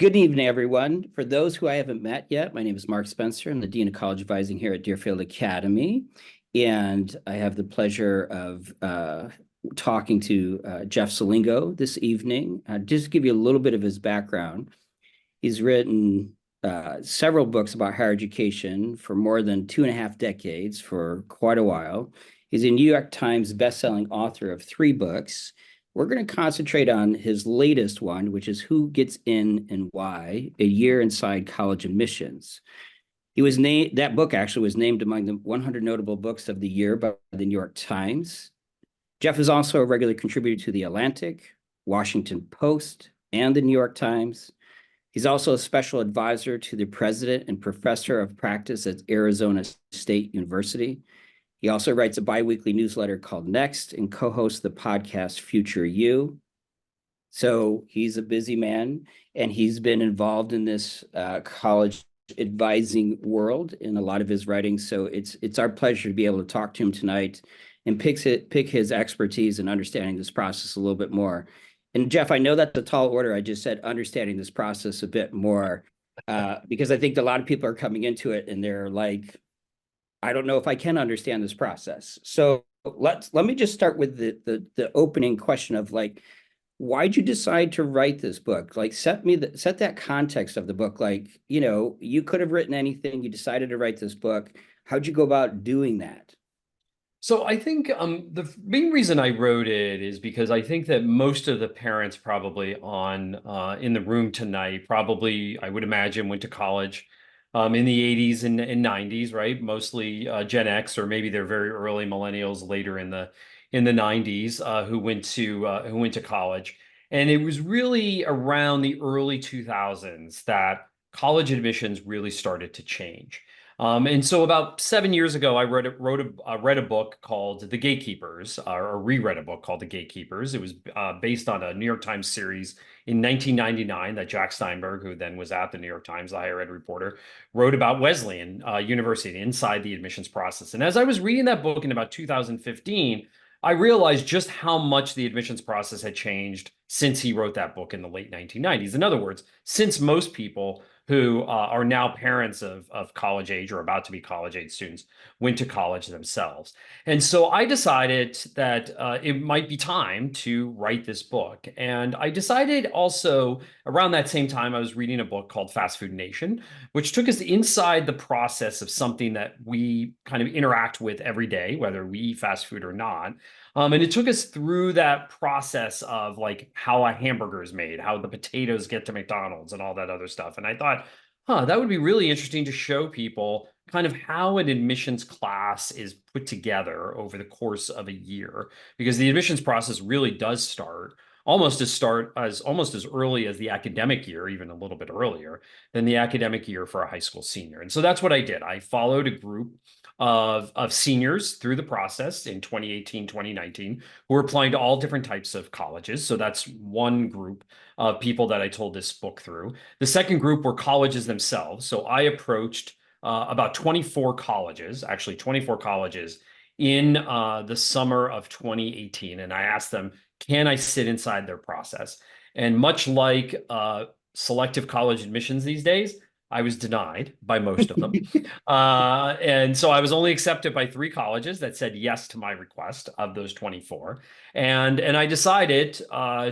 Good evening, everyone. For those who I haven't met yet, my name is Mark Spencer. I'm the Dean of College Advising here at Deerfield Academy. And I have the pleasure of talking to Jeff Selingo this evening. Just to give you a little bit of his background, he's written several books about higher education for more than 2.5 decades, for quite a while. He's a New York Times bestselling author of 3 books. We're going to concentrate on his latest one, which is Who Gets In and Why: A Year Inside College Admissions. That book actually was named among the 100 notable books of the year by the New York Times. Jeff is also a regular contributor to The Atlantic, Washington Post, and the New York Times. He's also a special advisor to the president and professor of practice at Arizona State University. He also writes a biweekly newsletter called Next and co-hosts the podcast Future You. So he's a busy man, and he's been involved in this college advising world in a lot of his writing. So it's our pleasure to be able to talk to him tonight and pick his expertise in understanding this process a little bit more. And Jeff, I know that's a tall order. I just said understanding this process a bit more because I think a lot of people are coming into it and they're like, I don't know if I can understand this process. So let me just start with the opening question of like, why'd you decide to write this book? Like, set that context of the book. Like, you could have written anything. You decided to write this book. How'd you go about doing that? So I think the main reason I wrote it is because I think that most of the parents probably on in the room tonight probably, I would imagine, went to college in the 80s and 90s, right? Mostly Gen X, or maybe they're very early millennials later in the 90s who went to college. And it was really around the early 2000s that college admissions really started to change. And so about 7 years ago, I read a book called The Gatekeepers, or reread a book called The Gatekeepers. It was based on a New York Times series in 1999 that Jack Steinberg, who then was at the New York Times, the higher ed reporter, wrote about Wesleyan University inside the admissions process. And as I was reading that book in about 2015, I realized just how much the admissions process had changed since he wrote that book in the late 1990s. In other words, since most people who are now parents of college age or about to be college age students went to college themselves. And so I decided that it might be time to write this book. And I decided also around that same time, I was reading a book called Fast Food Nation, which took us inside the process of something that we kind of interact with every day, whether we eat fast food or not. And it took us through that process of like how a hamburger is made, how the potatoes get to McDonald's and all that other stuff. And I thought, that would be really interesting to show people kind of how an admissions class is put together over the course of a year, because the admissions process really does start as almost as early as the academic year, even a little bit earlier than the academic year for a high school senior. And so that's what I did. I followed a group of seniors through the process in 2018, 2019, who were applying to all different types of colleges. So that's one group of people that I told this book through. The second group were colleges themselves. So I approached about 24 colleges, actually 24 colleges in the summer of 2018. And I asked them, can I sit inside their process? And much like selective college admissions these days, I was denied by most of them. And so I was only accepted by 3 colleges that said yes to my request of those 24. And I decided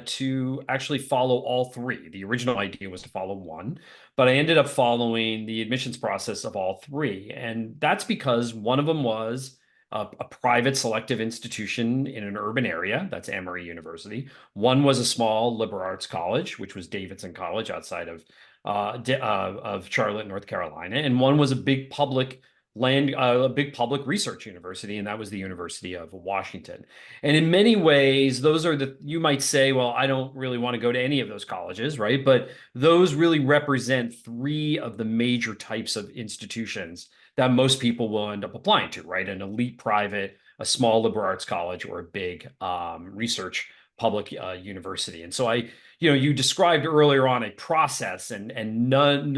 to actually follow all 3. The original idea was to follow one, but I ended up following the admissions process of all 3. And that's because one of them was a private selective institution in an urban area. That's Emory University. One was a small liberal arts college, which was Davidson College outside of Charlotte, North Carolina, and one was a big public research university, and that was the University of Washington. And in many ways, you might say, well, I don't really want to go to any of those colleges, right? But those really represent 3 of the major types of institutions that most people will end up applying to, right? An elite private, a small liberal arts college, or a big research public university. And so you described earlier on a process, and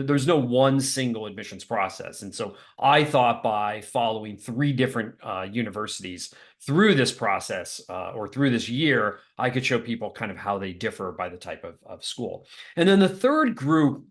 there's no one single admissions process. And so I thought by following three different universities through this process or through this year, I could show people kind of how they differ by the type of school. And then the third group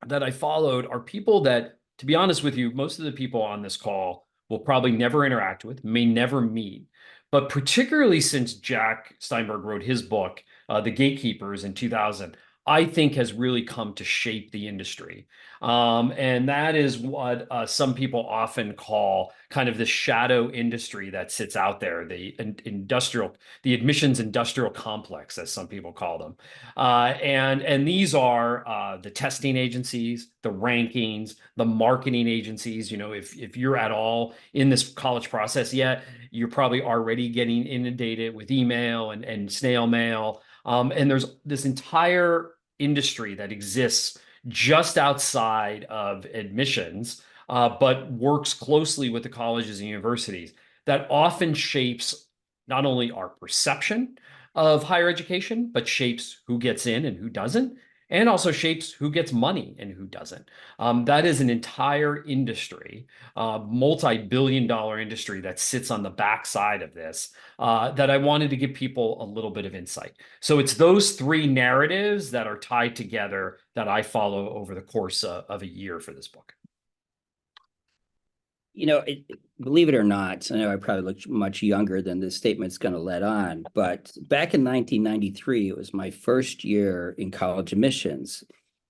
that I followed are people that, to be honest with you, most of the people on this call will probably never interact with, may never meet. But particularly since Jack Steinberg wrote his book, The Gatekeepers, in 2000, I think has really come to shape the industry. And that is what some people often call kind of the shadow industry that sits out there, the admissions industrial complex, as some people call them. And these are the testing agencies, the rankings, the marketing agencies. If you're at all in this college process yet, you're probably already getting inundated with email and snail mail. And there's this entire industry that exists just outside of admissions, but works closely with the colleges and universities that often shapes not only our perception of higher education, but shapes who gets in and who doesn't, and also shapes who gets money and who doesn't. That is an entire industry, multi-billion-dollar industry that sits on the backside of this, that I wanted to give people a little bit of insight. So it's those three narratives that are tied together that I follow over the course of a year for this book. Believe it or not, I know I probably look much younger than this statement's going to let on, but back in 1993, it was my first year in college admissions.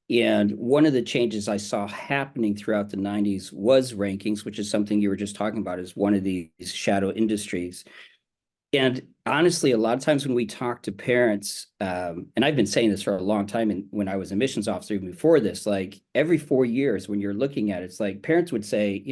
And one of the changes I saw happening throughout the 90s was rankings, which is something you were just talking about, as one of these shadow industries. And honestly, a lot of times when we talk to parents, and I've been saying this for a long time, and when I was admissions officer even before this, like every 4 years when you're looking at it, it's like parents would say,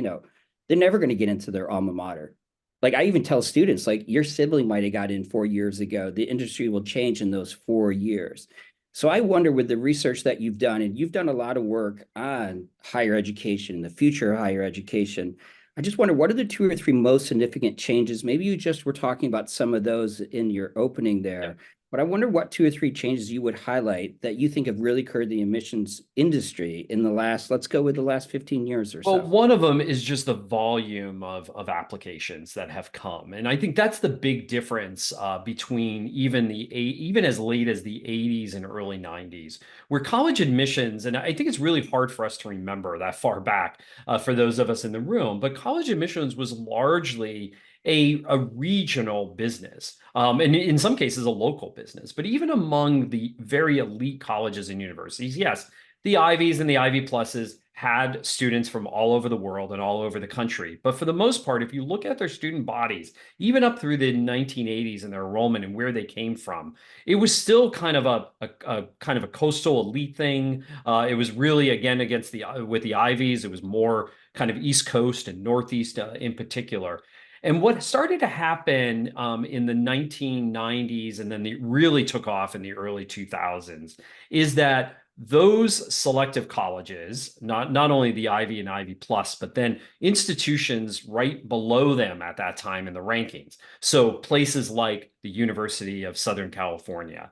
they're never going to get into their alma mater. Like I even tell students, like your sibling might have got in 4 years ago. The industry will change in those 4 years. So I wonder, with the research that you've done, and you've done a lot of work on higher education, the future of higher education, I just wonder, what are the two or three most significant changes? Maybe you just were talking about some of those in your opening there, but I wonder what two or three changes you would highlight that you think have really occurred in the admissions industry in the last, let's go with the last 15 years or so. Well, one of them is just the volume of applications that have come. And I think that's the big difference between even as late as the 80s and early 90s, where college admissions, and I think it's really hard for us to remember that far back for those of us in the room, but college admissions was largely a regional business, and in some cases a local business. But even among the very elite colleges and universities, yes, the Ivies and the Ivy Pluses had students from all over the world and all over the country. But for the most part, if you look at their student bodies, even up through the 1980s and their enrollment and where they came from, it was still kind of a kind of a coastal elite thing. It was really, again, with the Ivies, it was more kind of East Coast and Northeast in particular. And what started to happen in the 1990s, and then it really took off in the early 2000s, is that those selective colleges, not only the Ivy and Ivy Plus, but then institutions right below them at that time in the rankings. So places like the University of Southern California,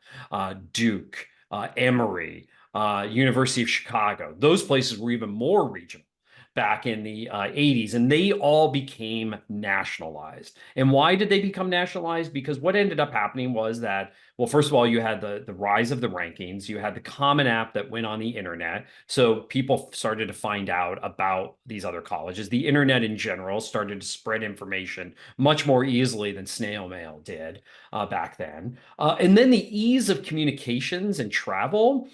Duke, Emory, University of Chicago, those places were even more regional back in the 80s, and they all became nationalized. And why did they become nationalized? Because what ended up happening was that, well, first of all, you had the rise of the rankings, you had the Common App that went on the internet, so people started to find out about these other colleges. The internet in general started to spread information much more easily than snail mail did back then. And then the ease of communications and travel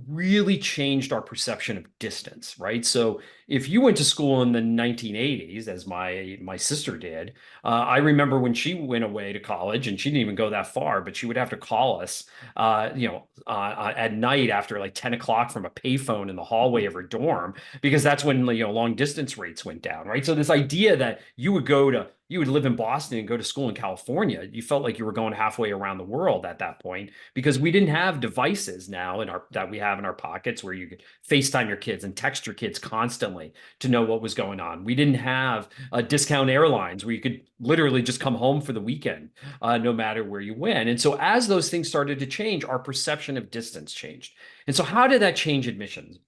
really changed our perception of distance, right? So if you went to school in the 1980s, as my sister did, I remember when she went away to college, and she didn't even go that far, but she would have to call us, at night after like 10 o'clock from a payphone in the hallway of her dorm, because that's when long distance rates went down, right? So this idea that you would go to you would live in Boston and go to school in California. You felt like you were going halfway around the world at that point because we didn't have devices now in our that we have in our pockets where you could FaceTime your kids and text your kids constantly to know what was going on. We didn't have discount airlines where you could literally just come home for the weekend, no matter where you went. And so as those things started to change, our perception of distance changed. And so how did that change admissions?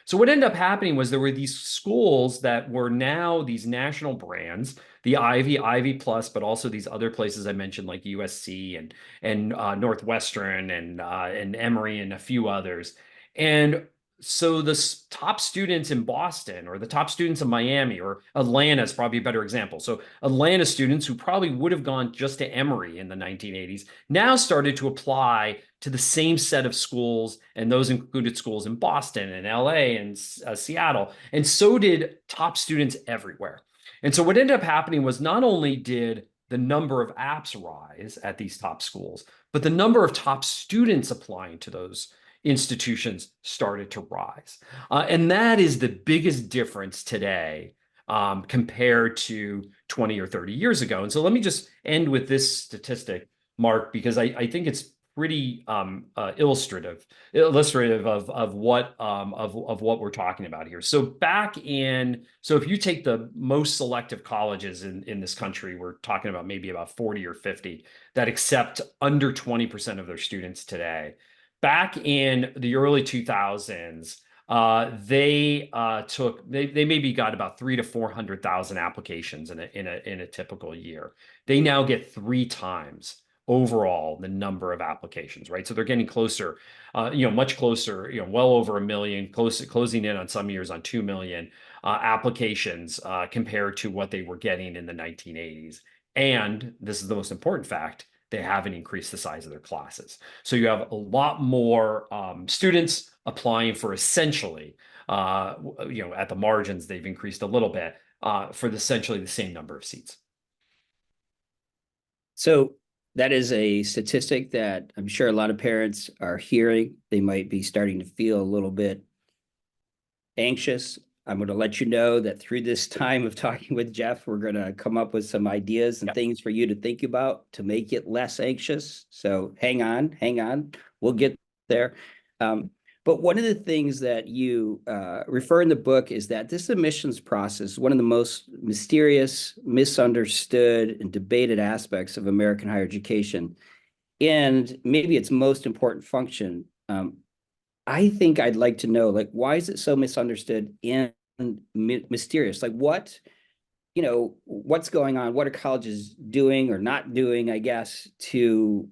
So what ended up happening was there were these schools that were now these national brands, the Ivy, Ivy Plus, but also these other places I mentioned like USC and Northwestern and Emory and a few others. And so the top students in Boston or the top students in Miami or Atlanta is probably a better example. So Atlanta students who probably would have gone just to Emory in the 1980s now started to apply to the same set of schools, and those included schools in Boston and LA and Seattle. And so did top students everywhere. And so what ended up happening was not only did the number of apps rise at these top schools, but the number of top students applying to those institutions started to rise. And that is the biggest difference today compared to 20 or 30 years ago. And so let me just end with this statistic, Mark, because I think it's pretty illustrative of what we're talking about here. So if you take the most selective colleges in this country, we're talking about maybe about 40 or 50 that accept under 20% of their students today. Back in the early 2000s, they maybe got about 300,000 to 400,000 applications in a typical year. They now get 3 times overall the number of applications, right? So they're getting closer, much closer, well over 1 million, closing in on some years on 2 million applications compared to what they were getting in the 1980s. And this is the most important fact, they haven't increased the size of their classes. So you have a lot more students applying for essentially, at the margins, they've increased a little bit for essentially the same number of seats. So that is a statistic that I'm sure a lot of parents are hearing. They might be starting to feel a little bit anxious. I'm going to let you know that through this time of talking with Jeff, we're going to come up with some ideas and things for you to think about to make it less anxious. So hang on. We'll get there. But one of the things that you refer in the book is that this admissions process is one of the most mysterious, misunderstood, and debated aspects of American higher education. And maybe its most important function. I think I'd like to know, like, why is it so misunderstood and mysterious? Like, what's going on? What are colleges doing or not doing, I guess, to,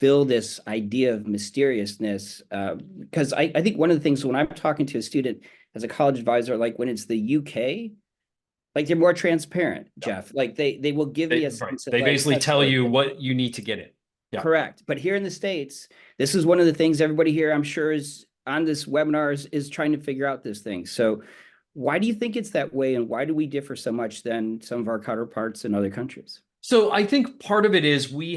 fill this idea of mysteriousness? Because I think one of the things when I'm talking to a student as a college advisor, like when it's the UK, like they're more transparent, Jeff. Like they will give me a sense of They like, basically tell you what you need to get in. Yeah. Correct. But here in the States, this is one of the things everybody here, I'm sure, is on this webinar is trying to figure out this thing. So why do you think it's that way? And why do we differ so much than some of our counterparts in other countries? So I think part of it is we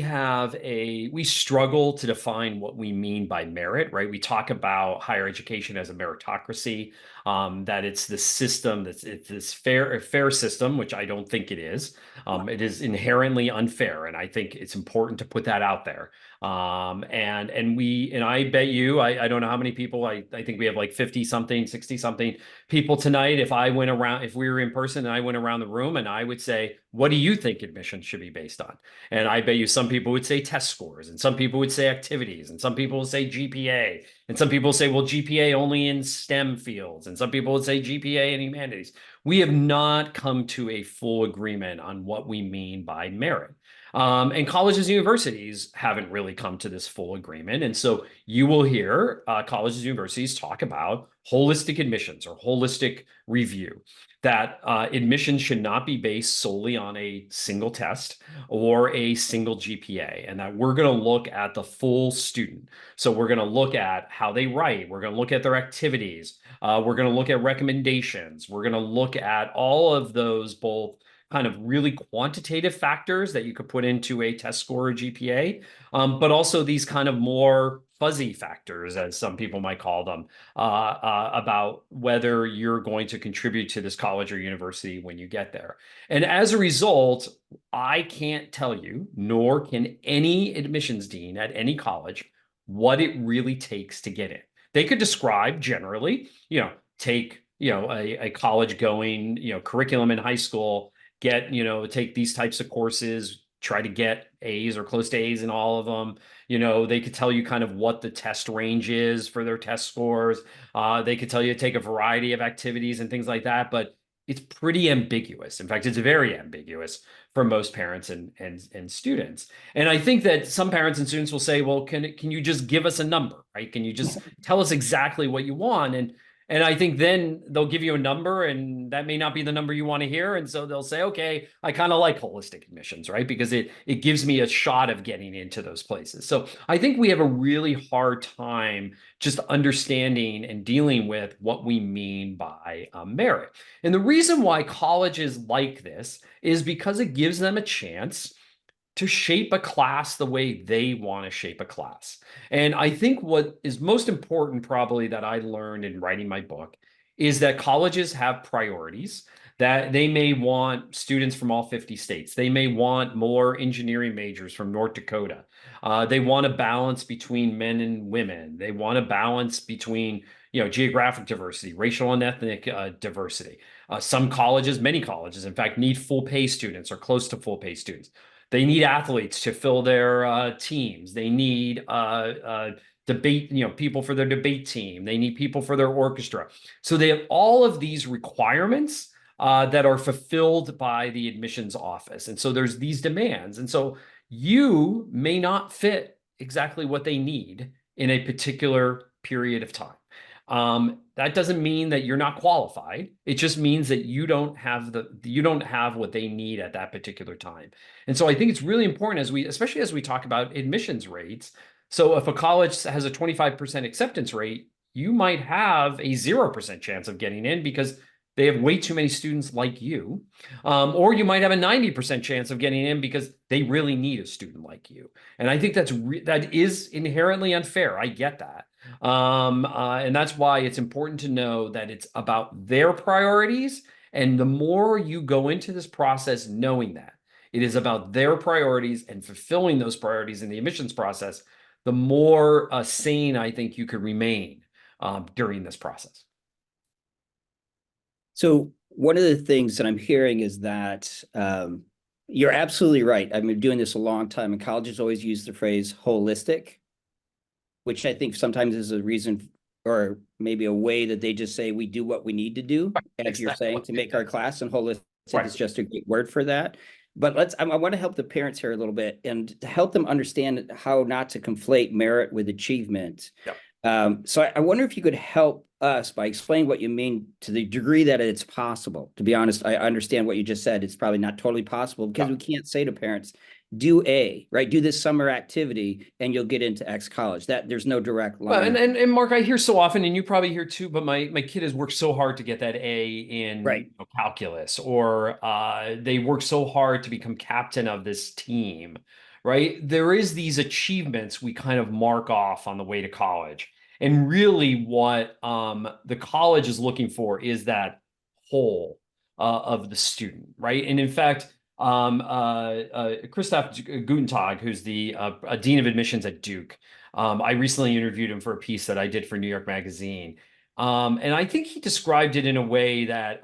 struggle to define what we mean by merit, right? We talk about higher education as a meritocracy, that it's the system it's this fair system, which I don't think it is. It is inherently unfair, and I think it's important to put that out there. And I bet you, I don't know how many people, I think we have like 50 something, 60 something people tonight. If we were in person and I went around the room and I would say, what do you think admissions should be based on? And I bet you some people would say test scores, and some people would say activities, and some people would say GPA, and some people say, well, GPA only in STEM fields, and some people would say GPA in humanities. We have not come to a full agreement on what we mean by merit. And colleges and universities haven't really come to this full agreement. And so you will hear colleges and universities talk about holistic admissions or holistic review, that admissions should not be based solely on a single test or a single GPA, and that we're going to look at the full student. So we're going to look at how they write. We're going to look at their activities. We're going to look at recommendations. We're going to look at all of those both kind of really quantitative factors that you could put into a test score or GPA, but also these kind of more fuzzy factors, as some people might call them, about whether you're going to contribute to this college or university when you get there. And as a result, I can't tell you, nor can any admissions dean at any college, what it really takes to get in. They could describe generally, take, a college going, curriculum in high school, get, take these types of courses, try to get A's or close to A's in all of them. They could tell you kind of what the test range is for their test scores. They could tell you to take a variety of activities and things like that, but it's pretty ambiguous. In fact, it's very ambiguous for most parents and students. And I think that some parents and students will say, well, can you just give us a number, right? Can you just tell us exactly what you want? And I think then they'll give you a number, and that may not be the number you want to hear. And so they'll say, okay, I kind of like holistic admissions, right? Because it gives me a shot of getting into those places. So I think we have a really hard time just understanding and dealing with what we mean by merit. And the reason why colleges like this is because it gives them a chance to shape a class the way they want to shape a class. And I think what is most important, probably, that I learned in writing my book is that colleges have priorities, that they may want students from all 50 states. They may want more engineering majors from North Dakota. They want a balance between men and women. They want a balance between geographic diversity, racial and ethnic diversity. Some colleges, many colleges, in fact, need full pay students or close to full pay students. They need athletes to fill their teams. They need debate, people for their debate team. They need people for their orchestra. So they have all of these requirements that are fulfilled by the admissions office. And so there's these demands. And so you may not fit exactly what they need in a particular period of time. That doesn't mean that you're not qualified. It just means that you don't have what they need at that particular time. And so I think it's really important, especially as we talk about admissions rates. So if a college has a 25% acceptance rate, you might have a 0% chance of getting in because they have way too many students like you. Or you might have a 90% chance of getting in because they really need a student like you. And I think that is inherently unfair. I get that. And that's why it's important to know that it's about their priorities. And the more you go into this process knowing that it is about their priorities and fulfilling those priorities in the admissions process, the more sane I think you could remain during this process. So one of the things that I'm hearing is that you're absolutely right. I've been doing this a long time, and colleges always use the phrase holistic, which I think sometimes is a reason or maybe a way that they just say we do what we need to do, as you're saying, to make our class, and holistic is just a great word for that. But I want to help the parents here a little bit and to help them understand how not to conflate merit with achievement. Yep. So I wonder if you could help us by explaining what you mean to the degree that it's possible. To be honest, I understand what you just said. It's probably not totally possible because we can't say to parents, do A, right? Do this summer activity and you'll get into X college. That there's no direct line. Well, and Mark, I hear so often, and you probably hear too, but my kid has worked so hard to get that A in calculus, or they work so hard to become captain of this team, right? There is these achievements we kind of mark off on the way to college. And really what the college is looking for is that whole of the student, right? And in fact, Christoph Gutentag, who's the dean of admissions at Duke, I recently interviewed him for a piece that I did for New York Magazine. And I think he described it in a way that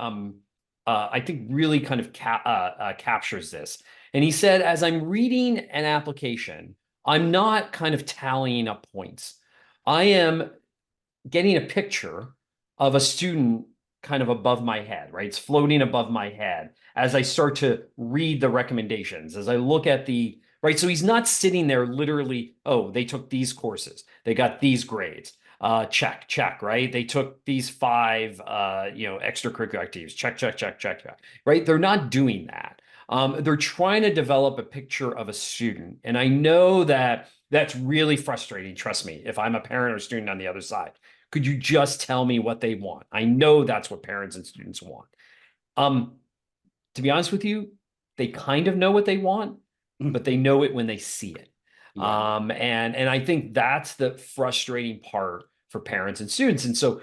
I think really kind of captures this. And he said, as I'm reading an application, I'm not kind of tallying up points. I am getting a picture of a student kind of above my head, right? It's floating above my head as I start to read the recommendations, as I look at right? So he's not sitting there literally, oh, they took these courses, they got these grades, check, right? They took these 5, extracurricular activities, check, right? They're not doing that. They're trying to develop a picture of a student. And I know that that's really frustrating. Trust me, if I'm a parent or student on the other side, could you just tell me what they want? I know that's what parents and students want. To be honest with you, they kind of know what they want, but they know it when they see it. Yeah. And I think that's the frustrating part for parents and students. And so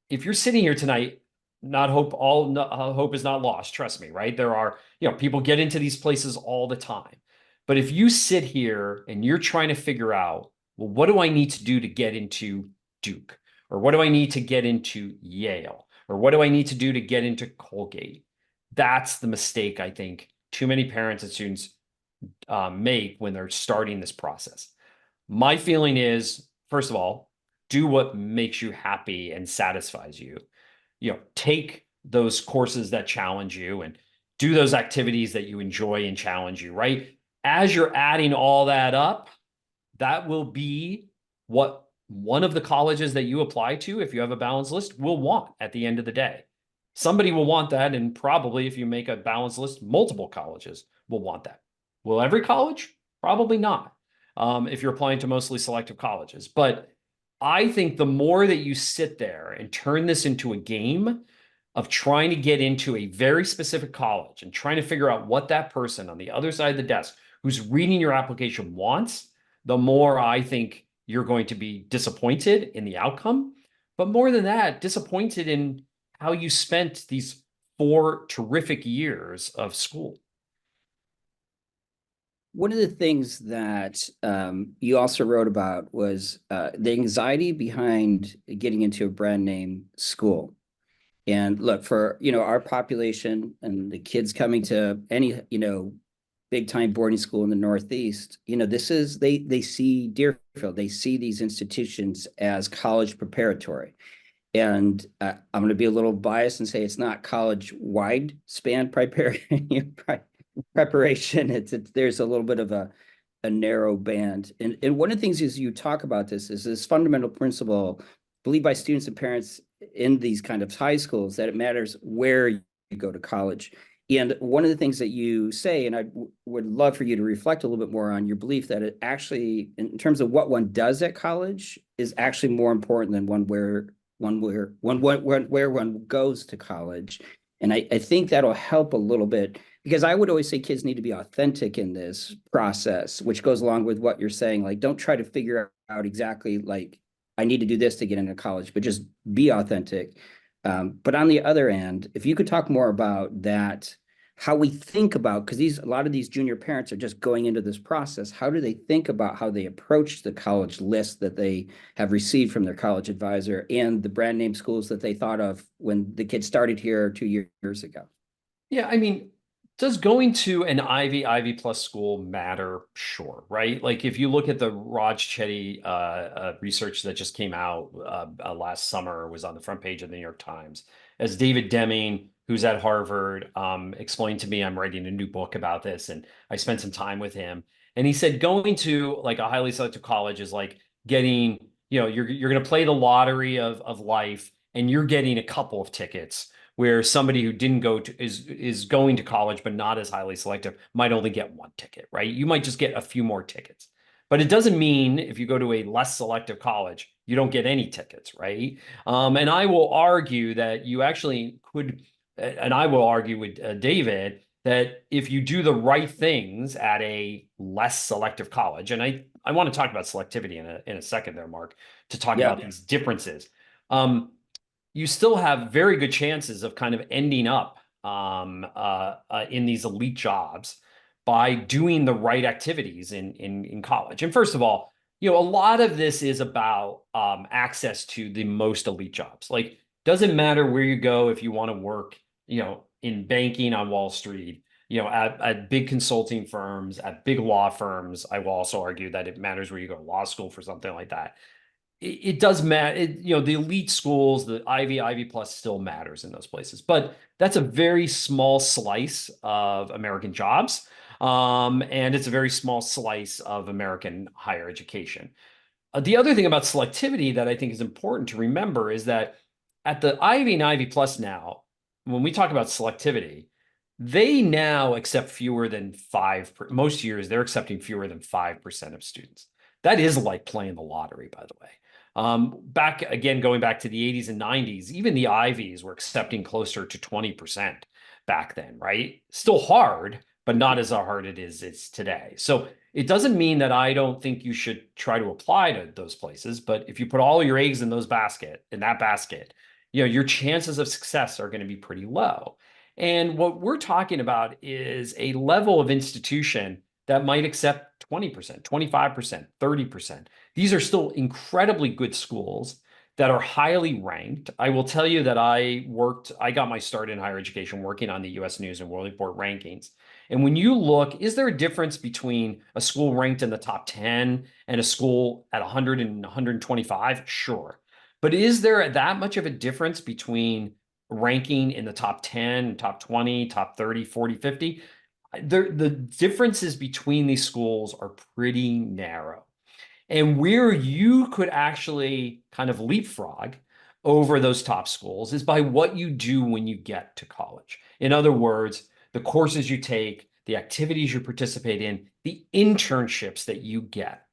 if you're sitting here tonight, not hope all no, hope is not lost. Trust me, right? There are, people get into these places all the time. But if you sit here and you're trying to figure out, well, what do I need to do to get into Duke? Or what do I need to get into Yale? Or what do I need to do to get into Colgate? That's the mistake I think too many parents and students make when they're starting this process. My feeling is, first of all, do what makes you happy and satisfies you. Take those courses that challenge you and do those activities that you enjoy and challenge you, right? As you're adding all that up, that will be what one of the colleges that you apply to, if you have a balanced list, will want at the end of the day. Somebody will want that. And probably if you make a balanced list, multiple colleges will want that. Will every college? Probably not. If you're applying to mostly selective colleges. But I think the more that you sit there and turn this into a game of trying to get into a very specific college and trying to figure out what that person on the other side of the desk who's reading your application wants, the more I think you're going to be disappointed in the outcome. But more than that, disappointed in how you spent these 4 terrific years of school. One of the things that you also wrote about was the anxiety behind getting into a brand name school. And look, for our population and the kids coming to any big time boarding school in the Northeast, this is they see Deerfield, they see these institutions as college preparatory. And I'm going to be a little biased and say it's not college wide span preparation. There's a little bit of a narrow band. And one of the things is you talk about is this fundamental principle believed by students and parents in these kind of high schools that it matters where you go to college. And one of the things that you say, and I would love for you to reflect a little bit more on your belief that it actually, in terms of what one does at college, is actually more important than where one goes to college. And I think that'll help a little bit because I would always say kids need to be authentic in this process, which goes along with what you're saying. Like, don't try to figure out exactly like I need to do this to get into college, but just be authentic. But on the other end, if you could talk more about that, how we think about, because a lot of these junior parents are just going into this process. How do they think about how they approach the college list that they have received from their college advisor and the brand name schools that they thought of when the kids started here 2 years ago? Yeah, I mean, does going to an Ivy Plus school matter? Sure, right? Like if you look at the Raj Chetty research that just came out last summer, was on the front page of the New York Times, as David Deming, who's at Harvard, explained to me, I'm writing a new book about this, and I spent some time with him, and he said going to like a highly selective college is like getting, you're going to play the lottery of life, and you're getting a couple of tickets where somebody who didn't go to is going to college but not as highly selective might only get one ticket, right? You might just get a few more tickets. But it doesn't mean if you go to a less selective college, you don't get any tickets, right? And I will argue that you actually could, and I will argue with David that if you do the right things at a less selective college, and I want to talk about selectivity in a second there, Mark, to talk Yeah. about these differences. You still have very good chances of kind of ending up in these elite jobs by doing the right activities in college. And first of all, a lot of this is about access to the most elite jobs. Like, doesn't matter where you go if you want to work, in banking on Wall Street, at big consulting firms, at big law firms. I will also argue that it matters where you go to law school for something like that. It does matter. The elite schools, the Ivy Plus still matters in those places, but that's a very small slice of American jobs. And it's a very small slice of American higher education. The other thing about selectivity that I think is important to remember is that at the Ivy and Ivy Plus now, when we talk about selectivity, they now accept fewer than 5. Most years, they're accepting fewer than 5% of students. That is like playing the lottery, by the way. Back again, going back to the 80s and 90s, even the Ivies were accepting closer to 20% back then, right? Still hard, but not as hard it is today. So it doesn't mean that I don't think you should try to apply to those places, but if you put all your eggs in that basket, your chances of success are going to be pretty low. And what we're talking about is a level of institution that might accept 20%, 25%, 30%. These are still incredibly good schools that are highly ranked. I will tell you that I got my start in higher education working on the US News and World Report rankings. And when you look, is there a difference between a school ranked in the top 10 and a school at 100 and 125? Sure. But is there that much of a difference between ranking in the top 10, top 20, top 30, 40, 50? The differences between these schools are pretty narrow. And where you could actually kind of leapfrog over those top schools is by what you do when you get to college. In other words, the courses you take, the activities you participate in, the internships that you get.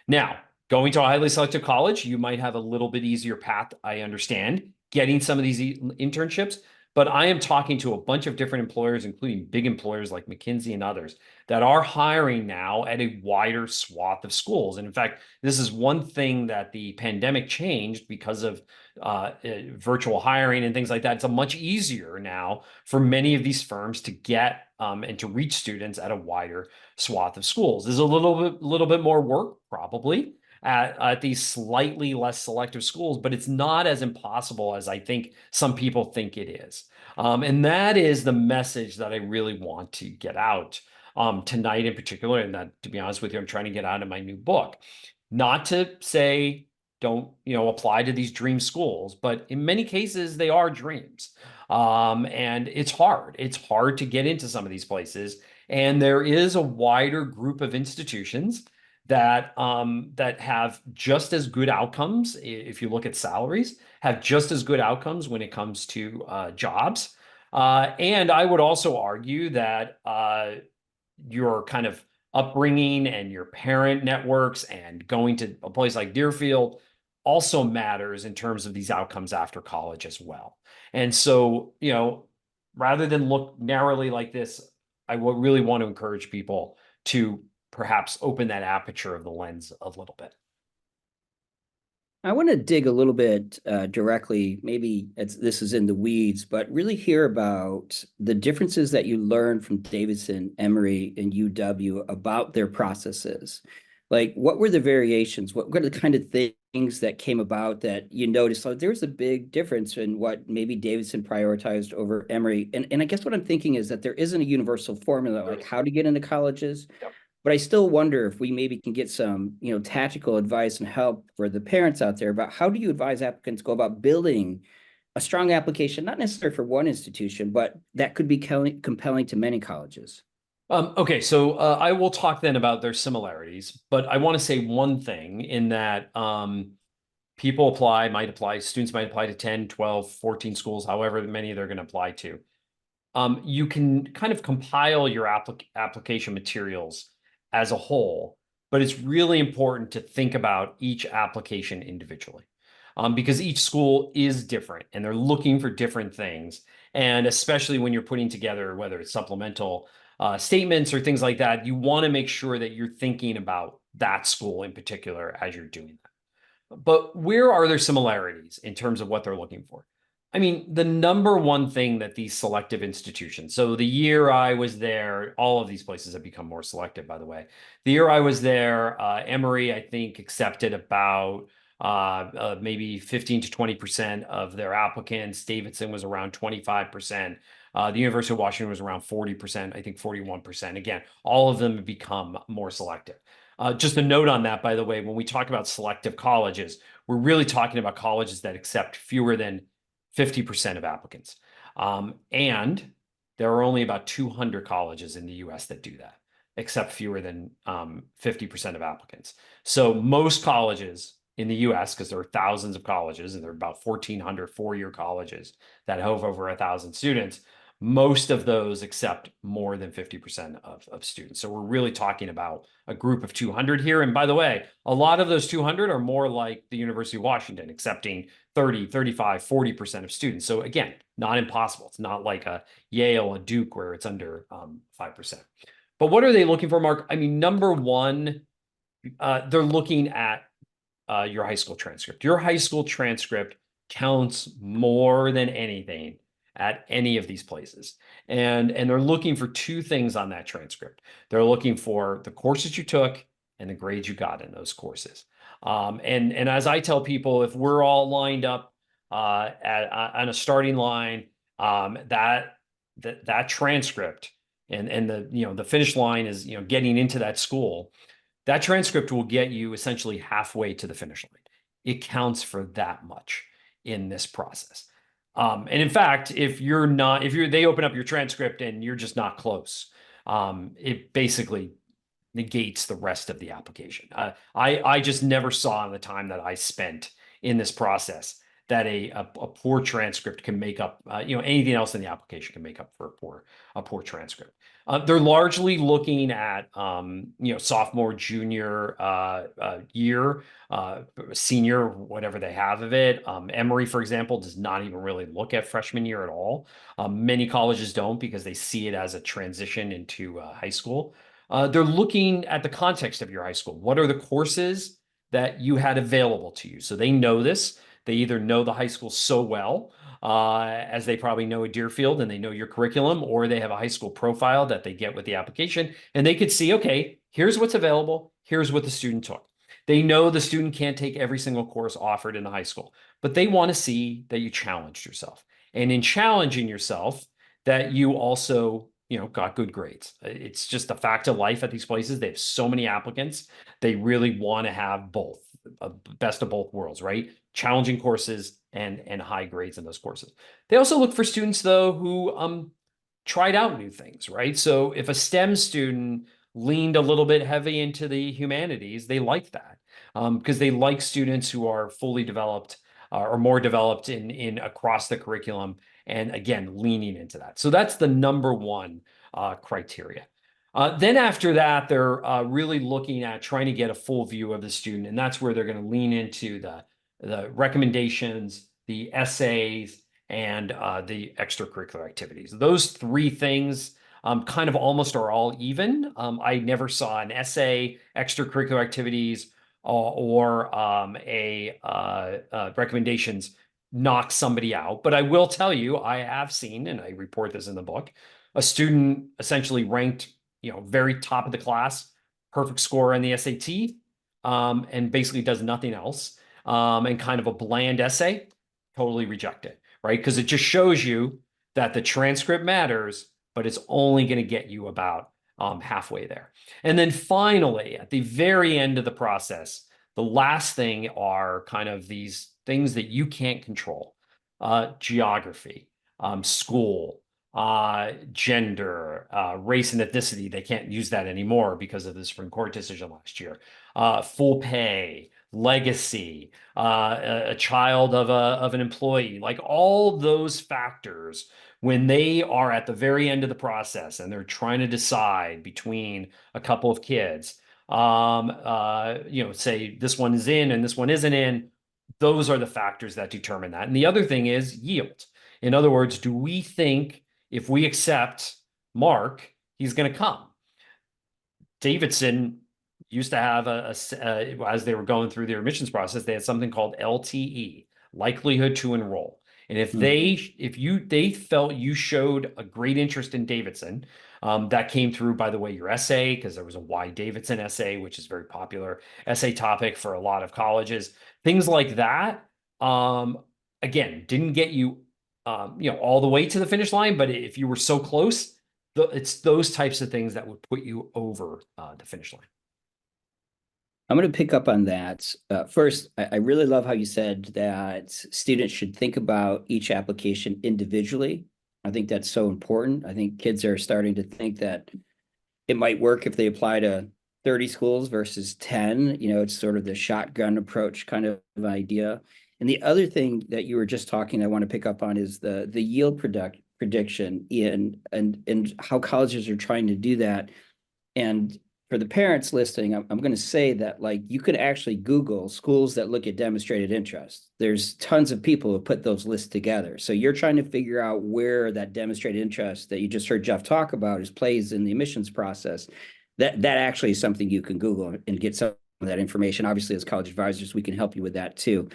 Now, going to a highly selective college, you might have a little bit easier path, I understand, getting some of these internships. But I am talking to a bunch of different employers, including big employers like McKinsey and others, that are hiring now at a wider swath of schools. And in fact, this is one thing that the pandemic changed because of virtual hiring and things like that. It's a much easier now for many of these firms to get and to reach students at a wider swath of schools. There's a little bit more work probably at these slightly less selective schools, but it's not as impossible as I think some people think it is. And that is the message that I really want to get out tonight in particular. And that, to be honest with you, I'm trying to get out in my new book. Not to say don't, apply to these dream schools, but in many cases, they are dreams. And it's hard. It's hard to get into some of these places. And there is a wider group of institutions that have just as good outcomes. If you look at salaries, have just as good outcomes when it comes to jobs. And I would also argue that your kind of upbringing and your parent networks and going to a place like Deerfield also matters in terms of these outcomes after college as well. And so, rather than look narrowly like this, I would really want to encourage people to perhaps open that aperture of the lens a little bit. I want to dig a little bit directly, maybe this is in the weeds, but really hear about the differences that you learned from Davidson, Emory, and UW about their processes. Like, what were the variations? What were the kind of things that came about that you noticed? Like, there was a big difference in what maybe Davidson prioritized over Emory. And I guess what I'm thinking is that there isn't a universal formula, like how to get into colleges. Yep. But I still wonder if we maybe can get some, tactical advice and help for the parents out there about how do you advise applicants go about building a strong application, not necessarily for one institution, but that could be compelling to many colleges. Okay, so I will talk then about their similarities, but I want to say one thing in that students might apply to 10, 12, 14 schools, however many they're going to apply to. You can kind of compile your application materials as a whole, but it's really important to think about each application individually because each school is different and they're looking for different things. And especially when you're putting together, whether it's supplemental statements or things like that, you want to make sure that you're thinking about that school in particular as you're doing that. But where are there similarities in terms of what they're looking for? I mean, the number one thing that these selective institutions, so the year I was there, all of these places have become more selective, by the way. The year I was there, Emory, I think, accepted about maybe 15 to 20% of their applicants. Davidson was around 25%. The University of Washington was around 40%, I think 41%. Again, all of them have become more selective. Just a note on that, by the way, when we talk about selective colleges, we're really talking about colleges that accept fewer than 50% of applicants. And there are only about 200 colleges in the US that do that, except fewer than 50% of applicants. So most colleges in the US, because there are thousands of colleges, and there are about 1,400 four-year colleges that have over 1,000 students, Most of those accept more than 50% of students. So we're really talking about a group of 200 here. And by the way, a lot of those 200 are more like the University of Washington, accepting 30, 35, 40% of students. So again, not impossible. It's not like a Yale, a Duke, where it's under 5%. But what are they looking for, Mark? I mean, number one, they're looking at your high school transcript. Your high school transcript counts more than anything at any of these places. And they're looking for two things on that transcript. They're looking for the courses you took and the grades you got in those courses. And as I tell people, if we're all lined up on a starting line, that transcript and the finish line is getting into that school, that transcript will get you essentially halfway to the finish line. It counts for that much in this process. And in fact, if they open up your transcript and you're just not close, it basically negates the rest of the application. I just never saw in the time that I spent in this process that a poor transcript can make up, anything else in the application can make up for a poor transcript. They're largely looking at, sophomore, junior year, senior, whatever they have of it. Emory, for example, does not even really look at freshman year at all. Many colleges don't because they see it as a transition into high school. They're looking at the context of your high school. What are the courses that you had available to you? So they know this. They either know the high school so well, as they probably know a Deerfield and they know your curriculum, or they have a high school profile that they get with the application. And they could see, okay, here's what's available. Here's what the student took. They know the student can't take every single course offered in the high school, but they want to see that you challenged yourself. And in challenging yourself, that you also got good grades. It's just a fact of life at these places. They have so many applicants. They really want to have both, best of both worlds, right? Challenging courses and high grades in those courses. They also look for students, though, who tried out new things, right? So if a STEM student leaned a little bit heavy into the humanities, they like that because they like students who are fully developed or more developed in across the curriculum, and again, leaning into that. So that's the number one criteria. Then after that, they're really looking at trying to get a full view of the student, and that's where they're going to lean into the recommendations, the essays, and the extracurricular activities. Those three things kind of almost are all even. I never saw an essay, extracurricular activities, or recommendations knock somebody out. But I will tell you, I have seen, and I report this in the book, a student essentially ranked, very top of the class, perfect score on the SAT, and basically does nothing else, and kind of a bland essay, totally reject it, right? Because it just shows you that the transcript matters, but it's only going to get you about halfway there. And then finally, at the very end of the process, the last thing are kind of these things that you can't control: geography, school, gender, race and ethnicity. They can't use that anymore because of the Supreme Court decision last year. Full pay, legacy, a child of an employee, like all those factors. When they are at the very end of the process and they're trying to decide between a couple of kids, say this one is in and this one isn't in, those are the factors that determine that. And the other thing is yield. In other words, do we think if we accept Mark, he's going to come? Davidson used to have as they were going through their admissions process, they had something called LTE, likelihood to enroll. And if they felt you showed a great interest in Davidson, that came through, by the way, your essay, because there was a why Davidson essay, which is a very popular essay topic for a lot of colleges. Things like that, again, didn't get you, all the way to the finish line. But if you were so close, it's those types of things that would put you over the finish line. I'm going to pick up on that. First, I really love how you said that students should think about each application individually. I think that's so important. I think kids are starting to think that it might work if they apply to 30 schools versus 10. It's sort of the shotgun approach kind of idea. And the other thing that you were just talking, I want to pick up on is the yield prediction in and how colleges are trying to do that. And for the parents listening, I'm going to say that like you could actually Google schools that look at demonstrated interest. There's tons of people who put those lists together. So you're trying to figure out where that demonstrated interest that you just heard Jeff talk about is plays in the admissions process. That actually is something you can Google and get some of that information. Obviously, as college advisors, we can help you with that too.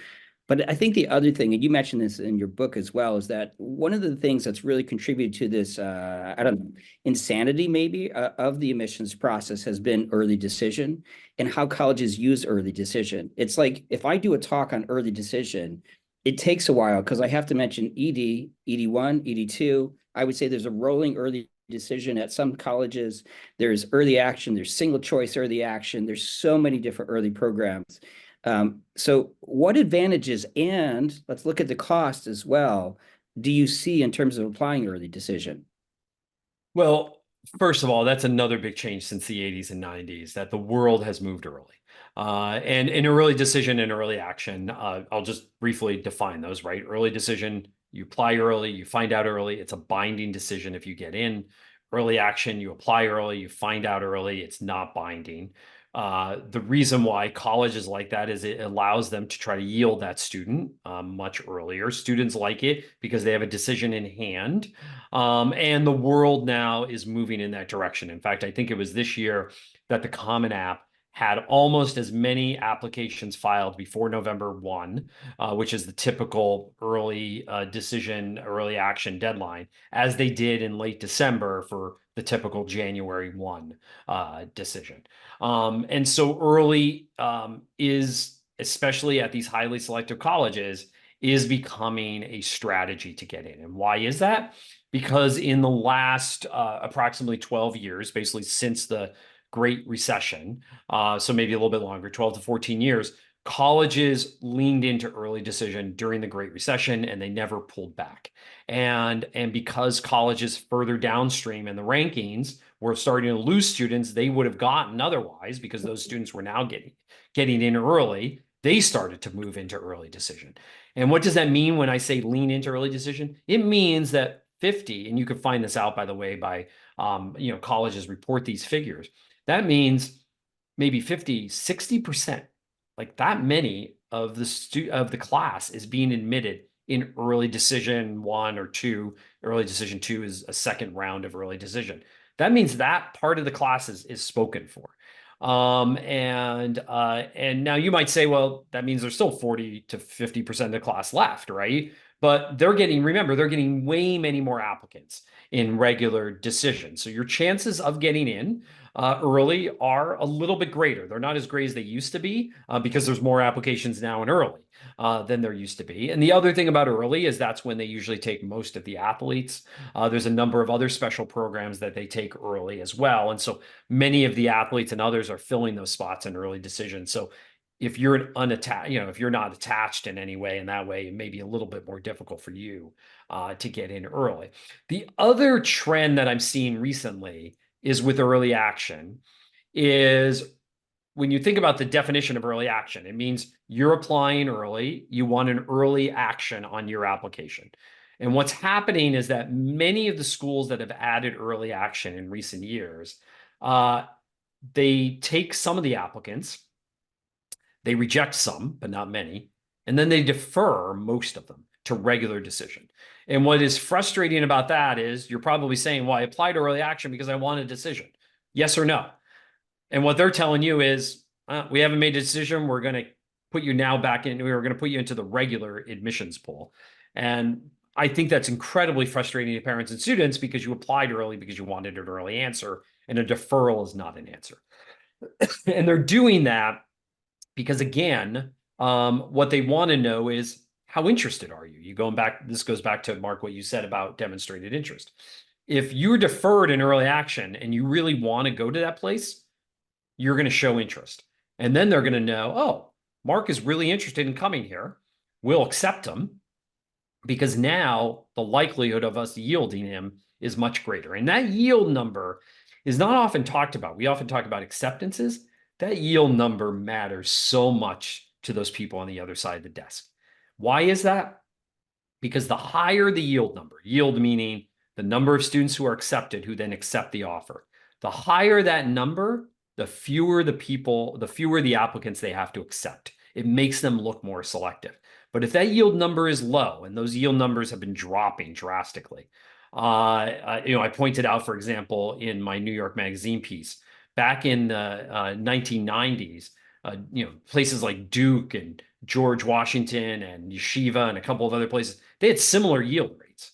But I think the other thing, and you mentioned this in your book as well, is that one of the things that's really contributed to this, I don't know, insanity maybe of the admissions process has been early decision and how colleges use early decision. It's like if I do a talk on early decision, it takes a while because I have to mention ED, ED1, ED2. I would say there's a rolling early decision at some colleges. There's early action, there's single choice early action. There's so many different early programs. So what advantages, and let's look at the cost as well, do you see in terms of applying early decision? Well, first of all, that's another big change since the 80s and 90s, that the world has moved early. And in early decision and early action, I'll just briefly define those, right? Early decision, you apply early, you find out early. It's a binding decision if you get in. Early action, you apply early, you find out early. It's not binding. The reason why college is like that is it allows them to try to yield that student much earlier. Students like it because they have a decision in hand. And the world now is moving in that direction. In fact, I think it was this year that the Common App had almost as many applications filed before November 1, which is the typical early decision, early action deadline, as they did in late December for the typical January 1 decision. And so early is, especially at these highly selective colleges, is becoming a strategy to get in. And why is that? Because in the last approximately 12 years, basically since the Great Recession, so maybe a little bit longer, 12 to 14 years, colleges leaned into early decision during the Great Recession and they never pulled back. And because colleges further downstream in the rankings were starting to lose students they would have gotten otherwise, because those students were now getting in early, they started to move into early decision. And what does that mean when I say lean into early decision? It means that 50, and you can find this out, by the way, by colleges report these figures. That means maybe 50, 60%, like that many of the class is being admitted in early decision 1 or 2. Early decision 2 is a second round of early decision. That means that part of the class is spoken for. And now you might say, well, that means there's still 40 to 50% of the class left, right? But remember, they're getting way many more applicants in regular decision. So your chances of getting in early are a little bit greater. They're not as great as they used to be because there's more applications now in early than there used to be. And the other thing about early is that's when they usually take most of the athletes. There's a number of other special programs that they take early as well. And so many of the athletes and others are filling those spots in early decision. So if you're an unattached, if you're not attached in any way, in that way, it may be a little bit more difficult for you to get in early. The other trend that I'm seeing recently is with early action is when you think about the definition of early action, it means you're applying early, you want an early action on your application. And what's happening is that many of the schools that have added early action in recent years, they take some of the applicants, they reject some, but not many, and then they defer most of them to regular decision. And what is frustrating about that is you're probably saying, well, I applied to early action because I want a decision. Yes or no? And what they're telling you is, we haven't made a decision. We're going to put you now back in. We're going to put you into the regular admissions pool. And I think that's incredibly frustrating to parents and students because you applied early because you wanted an early answer, and a deferral is not an answer. And they're doing that because, again, what they want to know is, how interested are you? This goes back to, Mark, what you said about demonstrated interest. If you're deferred in early action and you really want to go to that place, you're going to show interest. And then they're going to know, oh, Mark is really interested in coming here. We'll accept him because now the likelihood of us yielding him is much greater. And that yield number is not often talked about. We often talk about acceptances. That yield number matters so much to those people on the other side of the desk. Why is that? Because the higher the yield number, yield meaning the number of students who are accepted who then accept the offer. The higher that number, the fewer the applicants they have to accept. It makes them look more selective. But if that yield number is low, and those yield numbers have been dropping drastically, I pointed out, for example, in my New York Magazine piece, back in the 1990s, places like Duke and George Washington and Yeshiva and a couple of other places, they had similar yield rates.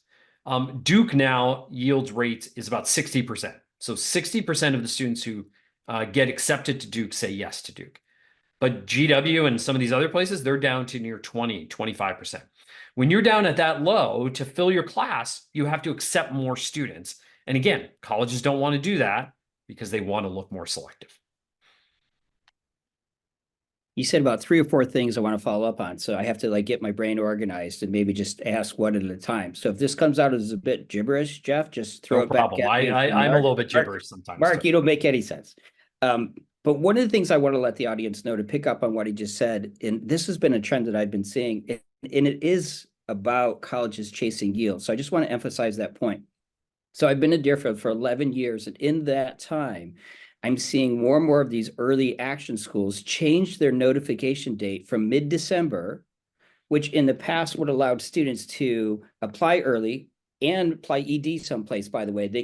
Duke now yields rates is about 60%. So 60% of the students who get accepted to Duke say yes to Duke. But GW and some of these other places, they're down to near 20, 25%. When you're down at that low, to fill your class, you have to accept more students. And again, colleges don't want to do that because they want to look more selective. You said about 3 or 4 things I want to follow up on. So I have to like get my brain organized and maybe just ask one at a time. So if this comes out as a bit gibberish, Jeff, just throw it back problem. at me. I'm a little bit gibberish sometimes. Mark, you don't make any sense. But one of the things I want to let the audience know to pick up on what he just said, and this has been a trend that I've been seeing, and it is about colleges chasing yield. So I just want to emphasize that point. So I've been in Deerfield for 11 years, and in that time, I'm seeing more and more of these early action schools change their notification date from mid-December, which in the past would allow students to apply early and apply ED someplace, by the way. You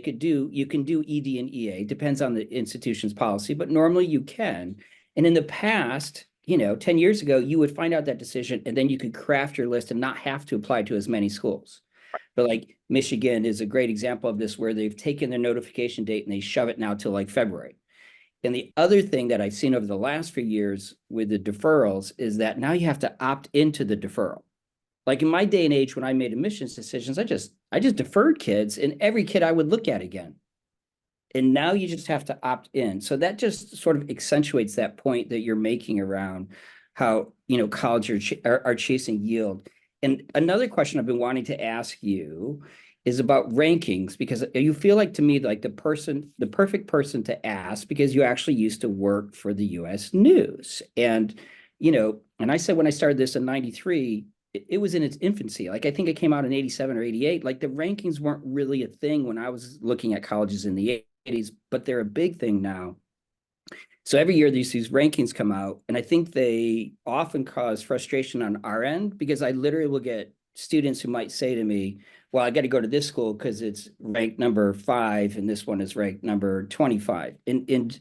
can do ED and EA, depends on the institution's policy, but normally you can. And in the past, 10 years ago, you would find out that decision and then you could craft your list and not have to apply to as many schools. But like Michigan is a great example of this, where they've taken their notification date and they shove it now till like February. And the other thing that I've seen over the last few years with the deferrals is that now you have to opt into the deferral. Like in my day and age, when I made admissions decisions, I just deferred kids, and every kid I would look at again. And now you just have to opt in. So that just sort of accentuates that point that you're making around how, colleges are chasing yield. And another question I've been wanting to ask you is about rankings, because you feel like, to me, like the perfect person to ask, because you actually used to work for the US News. And, and I said, when I started this in 93, it was in its infancy. Like, I think it came out in 87 or 88. Like, the rankings weren't really a thing when I was looking at colleges in the 80s, but they're a big thing now. So every year these rankings come out, and I think they often cause frustration on our end, because I literally will get students who might say to me, well, I got to go to this school because it's ranked number 5 and this one is ranked number 25. And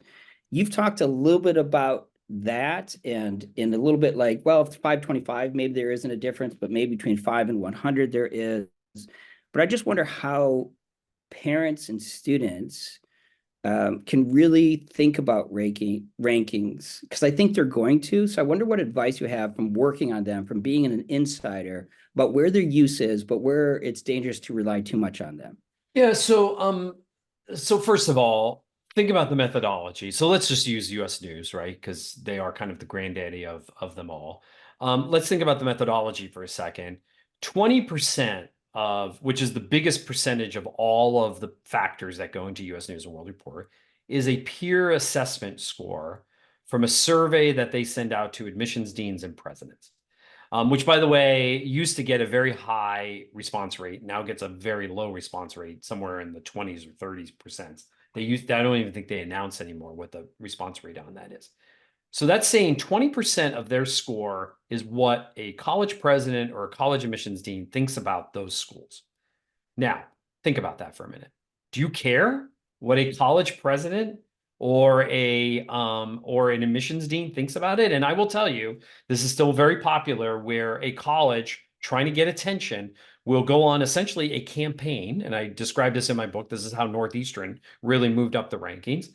you've talked a little bit about that, and in a little bit like, well, if it's 525, maybe there isn't a difference, but maybe between 5 and 100 there is. But I just wonder how parents and students can really think about rankings, because I think they're going to. So I wonder what advice you have from working on them, from being an insider, about where their use is, but where it's dangerous to rely too much on them. Yeah. So first of all, think about the methodology. So let's just use US News, right? Because they are kind of the granddaddy of them all. Let's think about the methodology for a second. 20% of, which is the biggest percentage of all of the factors that go into US News and World Report, is a peer assessment score from a survey that they send out to admissions deans and presidents. Which, by the way, used to get a very high response rate, now gets a very low response rate, somewhere in the 20s or 30%. I don't even think they announce anymore what the response rate on that is. So that's saying 20% of their score is what a college president or a college admissions dean thinks about those schools. Now, think about that for a minute. Do you care what a college president or an admissions dean thinks about it? And I will tell you, this is still very popular, where a college trying to get attention will go on essentially a campaign. And I described this in my book. This is how Northeastern really moved up the rankings.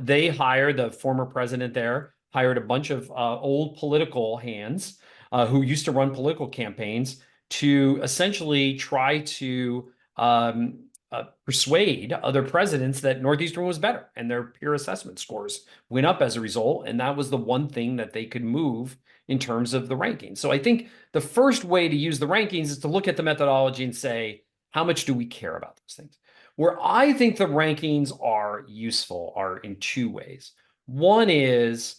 They hired the former president there, hired a bunch of old political hands who used to run political campaigns to essentially try to persuade other presidents that Northeastern was better, and their peer assessment scores went up as a result. And that was the one thing that they could move in terms of the rankings. So I think the first way to use the rankings is to look at the methodology and say, how much do we care about those things? Where I think the rankings are useful are in 2 ways. One is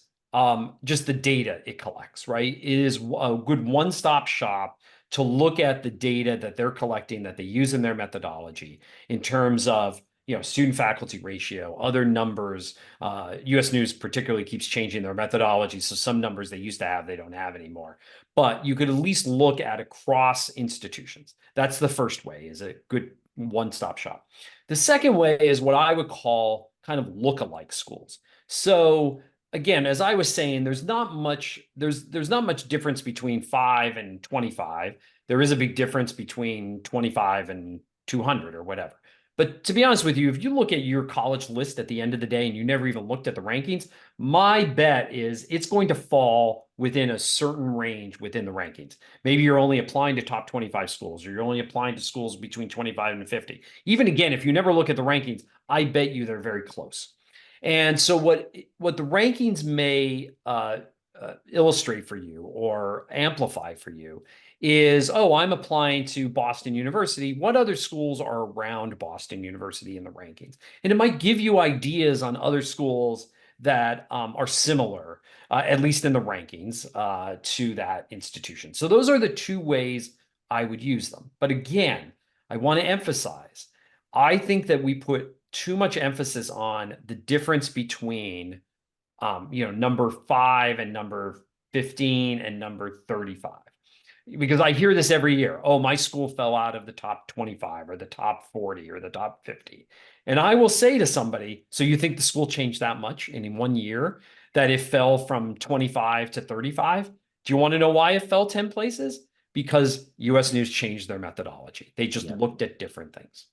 just the data it collects, right? It is a good one-stop shop to look at the data that they're collecting that they use in their methodology in terms of student faculty ratio, other numbers. US News particularly keeps changing their methodology. So some numbers they used to have, they don't have anymore. But you could at least look at across institutions. That's the first way, is a good one-stop shop. The second way is what I would call kind of look-alike schools. So again, as I was saying, there's not much difference between 5 and 25. There is a big difference between 25 and 200 or whatever. But to be honest with you, if you look at your college list at the end of the day and you never even looked at the rankings, my bet is it's going to fall within a certain range within the rankings. Maybe you're only applying to top 25 schools, or you're only applying to schools between 25 and 50. Even again, if you never look at the rankings, I bet you they're very close. And so what the rankings may illustrate for you or amplify for you is, oh, I'm applying to Boston University. What other schools are around Boston University in the rankings? And it might give you ideas on other schools that are similar, at least in the rankings, to that institution. So those are the two ways I would use them. But again, I want to emphasize, I think that we put too much emphasis on the difference between number 5 and number 15 and number 35. Because I hear this every year. Oh, my school fell out of the top 25 or the top 40 or the top 50. And I will say to somebody, so you think the school changed that much in 1 year that it fell from 25 to 35? Do you want to know why it fell 10 places? Because US News changed their methodology. They just looked at different things.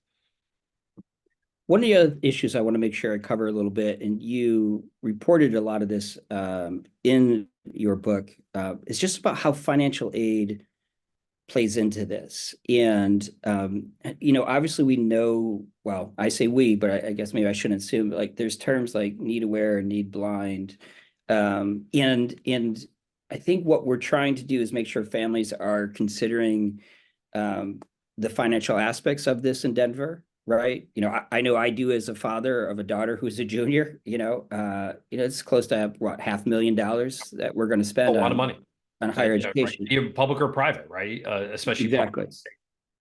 One of the other issues I want to make sure I cover a little bit, and you reported a lot of this in your book, is just about how financial aid plays into this. And, obviously we know, well, I say we, but I guess maybe I shouldn't assume, like there's terms like need aware and need blind. And I think what we're trying to do is make sure families are considering the financial aspects of this in Denver. Right. I know I do as a father of a daughter who's a junior, it's close to what, $500,000 that we're going to spend a lot of money on higher education. Right? Public or private, right? Especially exactly. Public.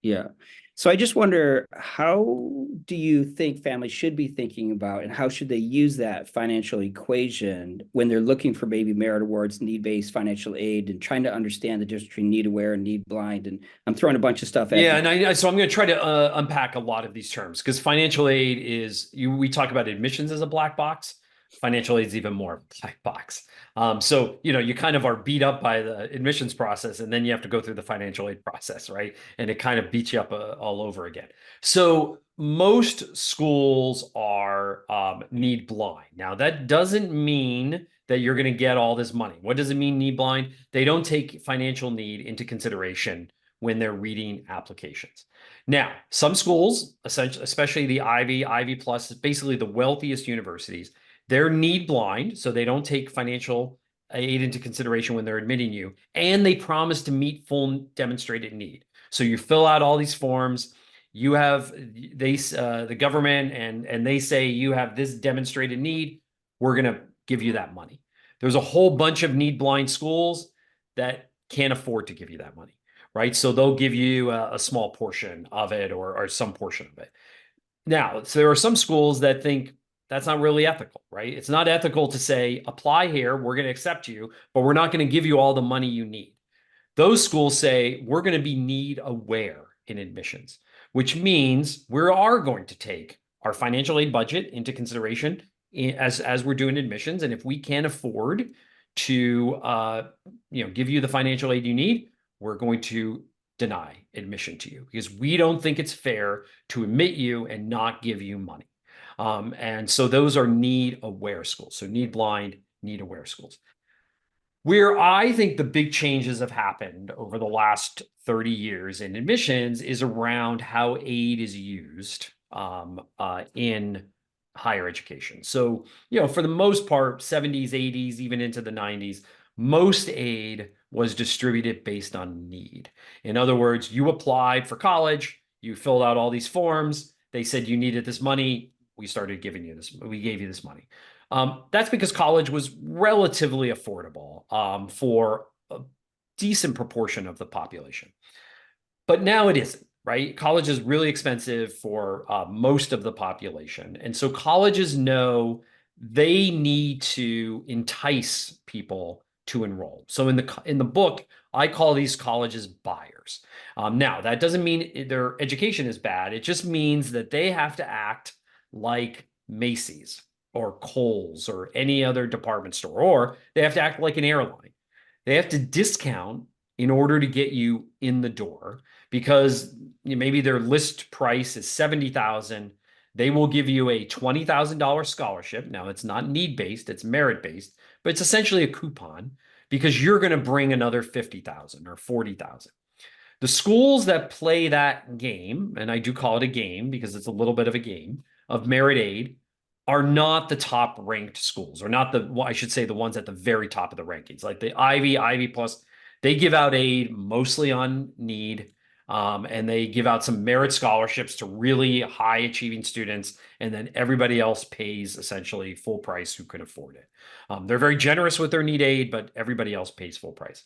Yeah. So I just wonder, how do you think families should be thinking about, and how should they use that financial equation when they're looking for maybe merit awards, need-based financial aid, and trying to understand the difference between need aware and need blind? And I'm throwing a bunch of stuff at you. And so I'm going to try to unpack a lot of these terms, because financial aid is, we talk about admissions as a black box. Financial aid is even more black box. So, you kind of are beat up by the admissions process, and then you have to go through the financial aid process, right? And it kind of beats you up all over again. So most schools are need blind. Now, that doesn't mean that you're going to get all this money. What does it mean, need blind? They don't take financial need into consideration when they're reading applications. Now, some schools, especially the Ivy Plus, basically the wealthiest universities, they're need blind, so they don't take financial aid into consideration when they're admitting you, and they promise to meet full demonstrated need. So you fill out all these forms, the government and they say you have this demonstrated need, we're going to give you that money. There's a whole bunch of need blind schools that can't afford to give you that money, right? So they'll give you a small portion of it, or some portion of it. Now, so there are some schools that think that's not really ethical, right? It's not ethical to say, apply here, we're going to accept you, but we're not going to give you all the money you need. Those schools say, we're going to be need aware in admissions, which means we are going to take our financial aid budget into consideration as we're doing admissions. And if we can't afford to give you the financial aid you need, we're going to deny admission to you, because we don't think it's fair to admit you and not give you money. And so those are need aware schools. So need blind, need aware schools. Where I think the big changes have happened over the last 30 years in admissions is around how aid is used in higher education. So, for the most part, 70s, 80s, even into the 90s, most aid was distributed based on need. In other words, you applied for college, you filled out all these forms, they said you needed this money, we started giving you this, we gave you this money. That's because college was relatively affordable for a decent proportion of the population. But now it isn't, right? College is really expensive for most of the population. And so colleges know they need to entice people to enroll. So in the book, I call these colleges buyers. Now, that doesn't mean their education is bad. It just means that they have to act like Macy's or Kohl's or any other department store, or they have to act like an airline. They have to discount in order to get you in the door because maybe their list price is 70,000. They will give you a $20,000 scholarship. Now it's not need based, it's merit based, but it's essentially a coupon because you're going to bring another 50,000 or 40,000. The schools that play that game, and I do call it a game because it's a little bit of a game of merit aid, are not the top ranked schools, or not the, I should say, the ones at the very top of the rankings, like the Ivy Plus. They give out aid mostly on need, and they give out some merit scholarships to really high achieving students, and then everybody else pays essentially full price who can afford it. They're very generous with their need aid, but everybody else pays full price.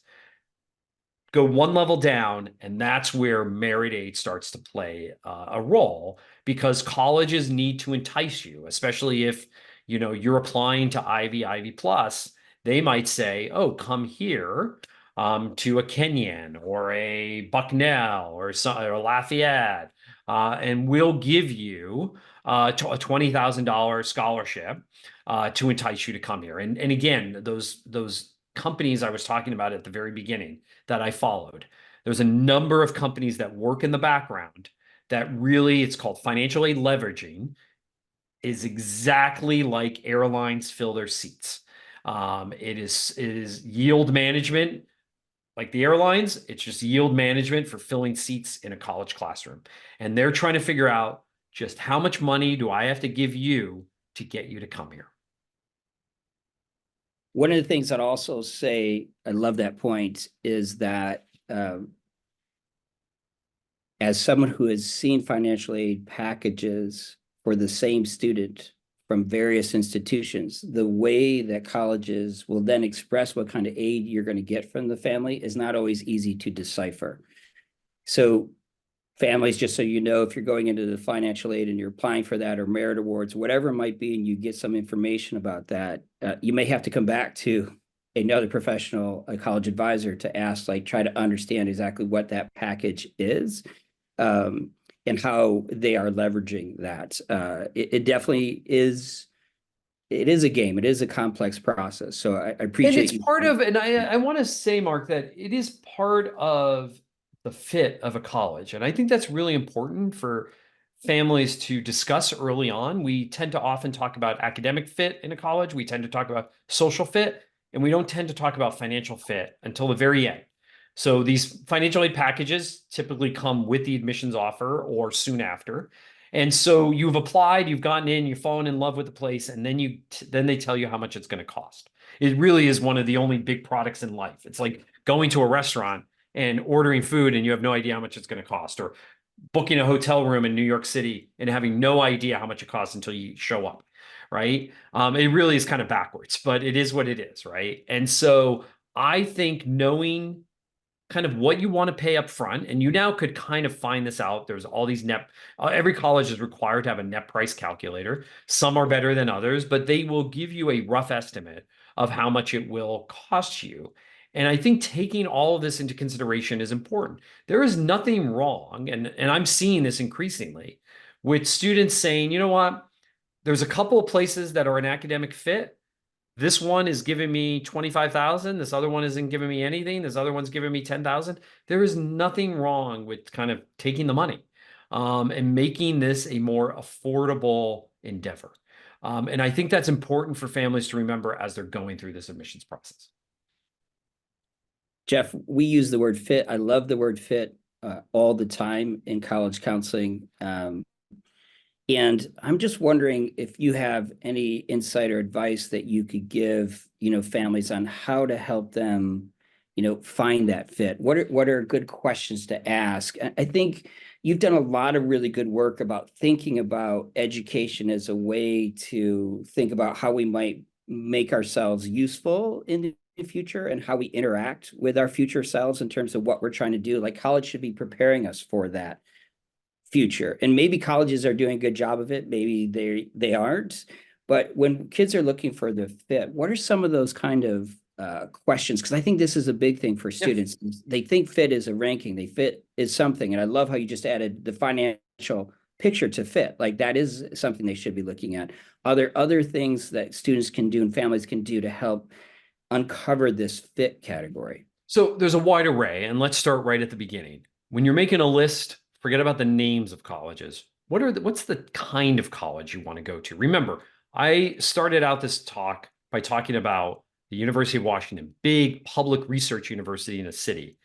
Go one level down, and that's where merit aid starts to play a role because colleges need to entice you, especially if you're applying to Ivy Plus. They might say, "Oh, come here to a Kenyon or a Bucknell or a Lafayette, and we'll give you a $20,000 scholarship to entice you to come here." And again, those companies I was talking about at the very beginning that I followed. There's a number of companies that work in the background that really, it's called financial aid leveraging, is exactly like airlines fill their seats. It is yield management like the airlines. It's just yield management for filling seats in a college classroom. And they're trying to figure out just how much money do I have to give you to get you to come here. One of the things I'd also say, I love that point, is that as someone who has seen financial aid packages for the same student from various institutions, the way that colleges will then express what kind of aid you're going to get from the family is not always easy to decipher. So families, just so you know, if you're going into the financial aid and you're applying for that or merit awards, whatever it might be, and you get some information about that, you may have to come back to another professional, a college advisor, to ask, like, try to understand exactly what that package is, and how they are leveraging that. It definitely is. It is a game. It is a complex process. So I appreciate. And it's part of, and I want to say, Mark, that it is part of the fit of a college. And I think that's really important for families to discuss early on. We tend to often talk about academic fit in a college. We tend to talk about social fit, and we don't tend to talk about financial fit until the very end. So these financial aid packages typically come with the admissions offer or soon after. And so you've applied, you've gotten in, you've fallen in love with the place, and then they tell you how much it's going to cost. It really is one of the only big products in life. It's like going to a restaurant and ordering food and you have no idea how much it's going to cost, or booking a hotel room in New York City and having no idea how much it costs until you show up, right? It really is kind of backwards, but it is what it is, right? And so I think knowing kind of what you want to pay up front, and you now could kind of find this out. There's all these every college is required to have a net price calculator. Some are better than others, but they will give you a rough estimate of how much it will cost you. And I think taking all of this into consideration is important. There is nothing wrong, and I'm seeing this increasingly with students saying, you know what, there's a couple of places that are an academic fit. This one is giving me 25,000. This other one isn't giving me anything. This other one's giving me 10,000. There is nothing wrong with kind of taking the money and making this a more affordable endeavor. And I think that's important for families to remember as they're going through this admissions process. Jeff, we use the word fit. I love the word fit all the time in college counseling. And I'm just wondering if you have any insight or advice that you could give, families on how to help them, find that fit. What are good questions to ask? I think you've done a lot of really good work about thinking about education as a way to think about how we might make ourselves useful in the future and how we interact with our future selves in terms of what we're trying to do. Like college should be preparing us for that future. And maybe colleges are doing a good job of it, maybe they aren't. But when kids are looking for the fit, what are some of those kind of questions? Because I think this is a big thing for Yeah. students. They think fit is a ranking, they fit is something. And I love how you just added the financial picture to fit. Like that is something they should be looking at. Are there other things that students can do and families can do to help uncover this fit category? So there's a wide array, and let's start right at the beginning. When you're making a list, forget about the names of colleges. What's the kind of college you want to go to? Remember, I started out this talk by talking about the University of Washington, big public research university in a city.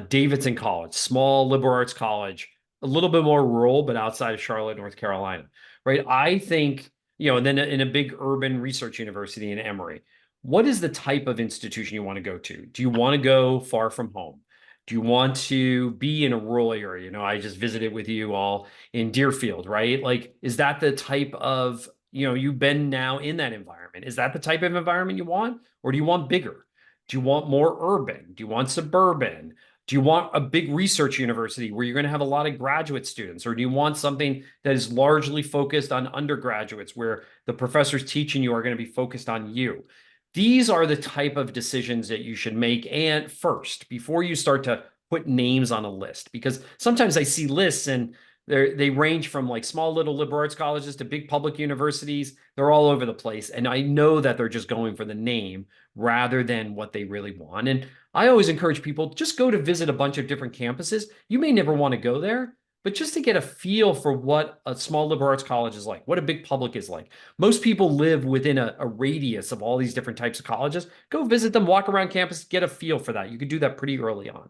Davidson College, small liberal arts college, a little bit more rural, but outside of Charlotte, North Carolina, right? I think, and then in a big urban research university in Emory. What is the type of institution you want to go to? Do you want to go far from home? Do you want to be in a rural area? I just visited with you all in Deerfield, right? Like, is that the type of, you've been now in that environment? Is that the type of environment you want? Or do you want bigger? Do you want more urban? Do you want suburban? Do you want a big research university where you're going to have a lot of graduate students? Or do you want something that is largely focused on undergraduates where the professors teaching you are going to be focused on you? These are the type of decisions that you should make and first before you start to put names on a list, because sometimes I see lists and they range from like small little liberal arts colleges to big public universities. They're all over the place. And I know that they're just going for the name rather than what they really want. And I always encourage people, just go to visit a bunch of different campuses. You may never want to go there, but just to get a feel for what a small liberal arts college is like, what a big public is like. Most people live within a radius of all these different types of colleges. Go visit them, walk around campus, get a feel for that. You could do that pretty early on.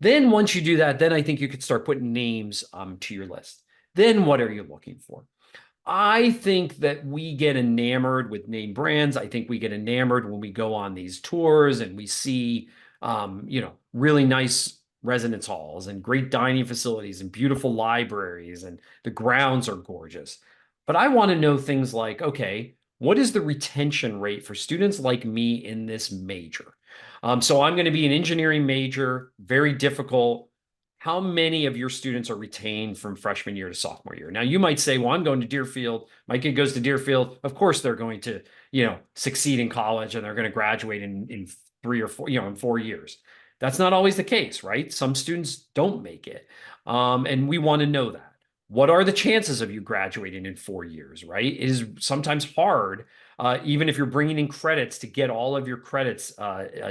Then once you do that, then I think you could start putting names to your list. Then what are you looking for? I think that we get enamored with name brands. I think we get enamored when we go on these tours and we see, really nice residence halls and great dining facilities and beautiful libraries and the grounds are gorgeous. But I want to know things like, okay, what is the retention rate for students like me in this major? So I'm going to be an engineering major, very difficult. How many of your students are retained from freshman year to sophomore year? Now, you might say, well, I'm going to Deerfield. My kid goes to Deerfield. Of course, they're going to, succeed in college and they're going to graduate in 3 or 4, in 4 years. That's not always the case, right? Some students don't make it. And we want to know that. What are the chances of you graduating in 4 years, right? It is sometimes hard, even if you're bringing in credits, to get all of your credits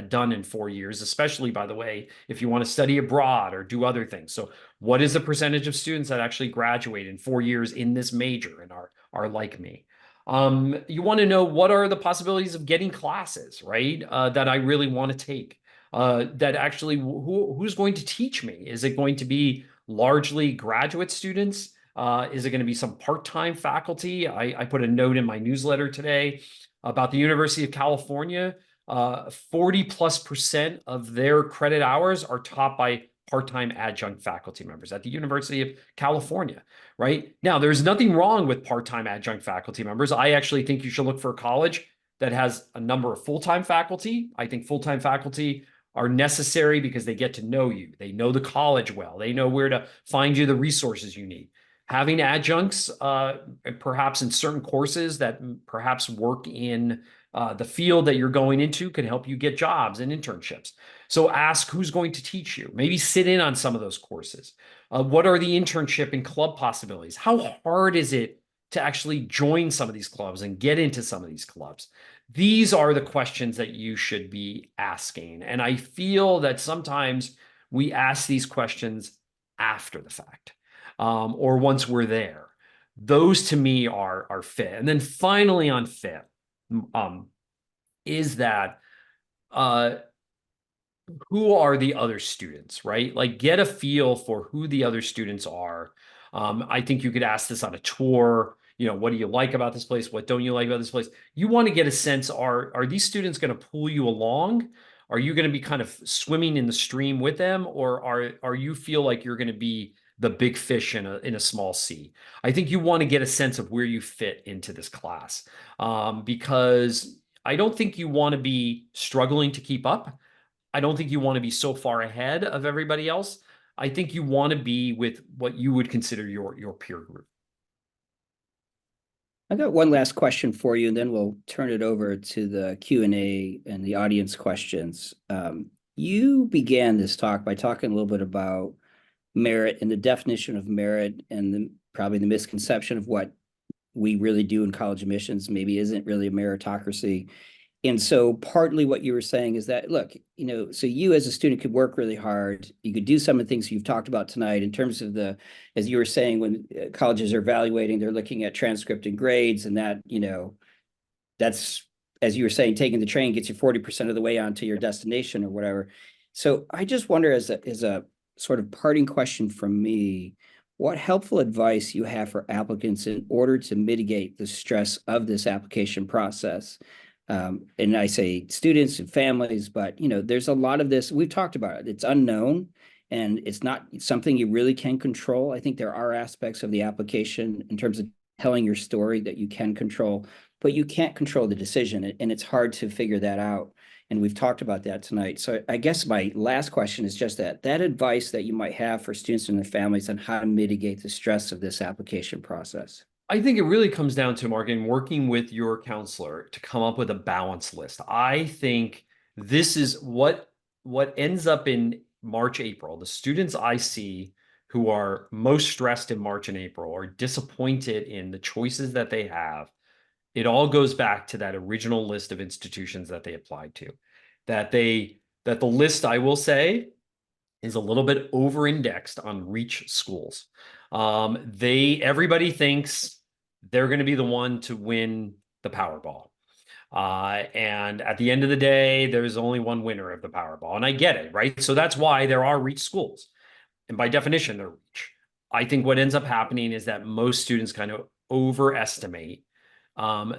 done in 4 years, especially, by the way, if you want to study abroad or do other things. So what is the percentage of students that actually graduate in 4 years in this major and are like me? You want to know what are the possibilities of getting classes, right? That I really want to take. That actually, who's going to teach me? Is it going to be largely graduate students? Is it going to be some part-time faculty? I put a note in my newsletter today about the University of California. 40+% of their credit hours are taught by part-time adjunct faculty members at the University of California, right? Now, there's nothing wrong with part-time adjunct faculty members. I actually think you should look for a college that has a number of full-time faculty. I think full-time faculty are necessary because they get to know you. They know the college well. They know where to find you the resources you need. Having adjuncts, perhaps in certain courses that perhaps work in the field that you're going into, can help you get jobs and internships. So ask who's going to teach you. Maybe sit in on some of those courses. What are the internship and club possibilities? How hard is it to actually join some of these clubs and get into some of these clubs? These are the questions that you should be asking. And I feel that sometimes we ask these questions after the fact, or once we're there. Those to me are fit. And then finally on fit, is that who are the other students, right? Like get a feel for who the other students are. I think you could ask this on a tour. What do you like about this place? What don't you like about this place? You want to get a sense, are these students going to pull you along? Are you going to be kind of swimming in the stream with them? Or are you feel like you're going to be the big fish in a small sea? I think you want to get a sense of where you fit into this class, because I don't think you want to be struggling to keep up. I don't think you want to be so far ahead of everybody else. I think you want to be with what you would consider your peer group. I got one last question for you, and then we'll turn it over to the Q&A and the audience questions. You began this talk by talking a little bit about merit and the definition of merit and probably the misconception of what we really do in college admissions maybe isn't really a meritocracy. And so partly what you were saying is that, look, so you as a student could work really hard. You could do some of the things you've talked about tonight in terms of as you were saying, when colleges are evaluating, they're looking at transcript and grades, and that's, as you were saying, taking the train gets you 40% of the way onto your destination or whatever. So I just wonder, as a sort of parting question from me, what helpful advice you have for applicants in order to mitigate the stress of this application process. And I say students and families, but there's a lot of this. We've talked about it. It's unknown, and it's not something you really can control. I think there are aspects of the application in terms of telling your story that you can control, but you can't control the decision, and it's hard to figure that out. And we've talked about that tonight. So I guess my last question is just that advice that you might have for students and their families on how to mitigate the stress of this application process. I think it really comes down to, Mark, in working with your counselor to come up with a balance list. I think this is what ends up in March, April. The students I see who are most stressed in March and April are disappointed in the choices that they have. It all goes back to that original list of institutions that they applied to. That the list, I will say, is a little bit over-indexed on reach schools. Everybody thinks they're going to be the one to win the Powerball. And at the end of the day, there's only one winner of the Powerball. And I get it, right? So that's why there are reach schools. And by definition, they're reach. I think what ends up happening is that most students kind of overestimate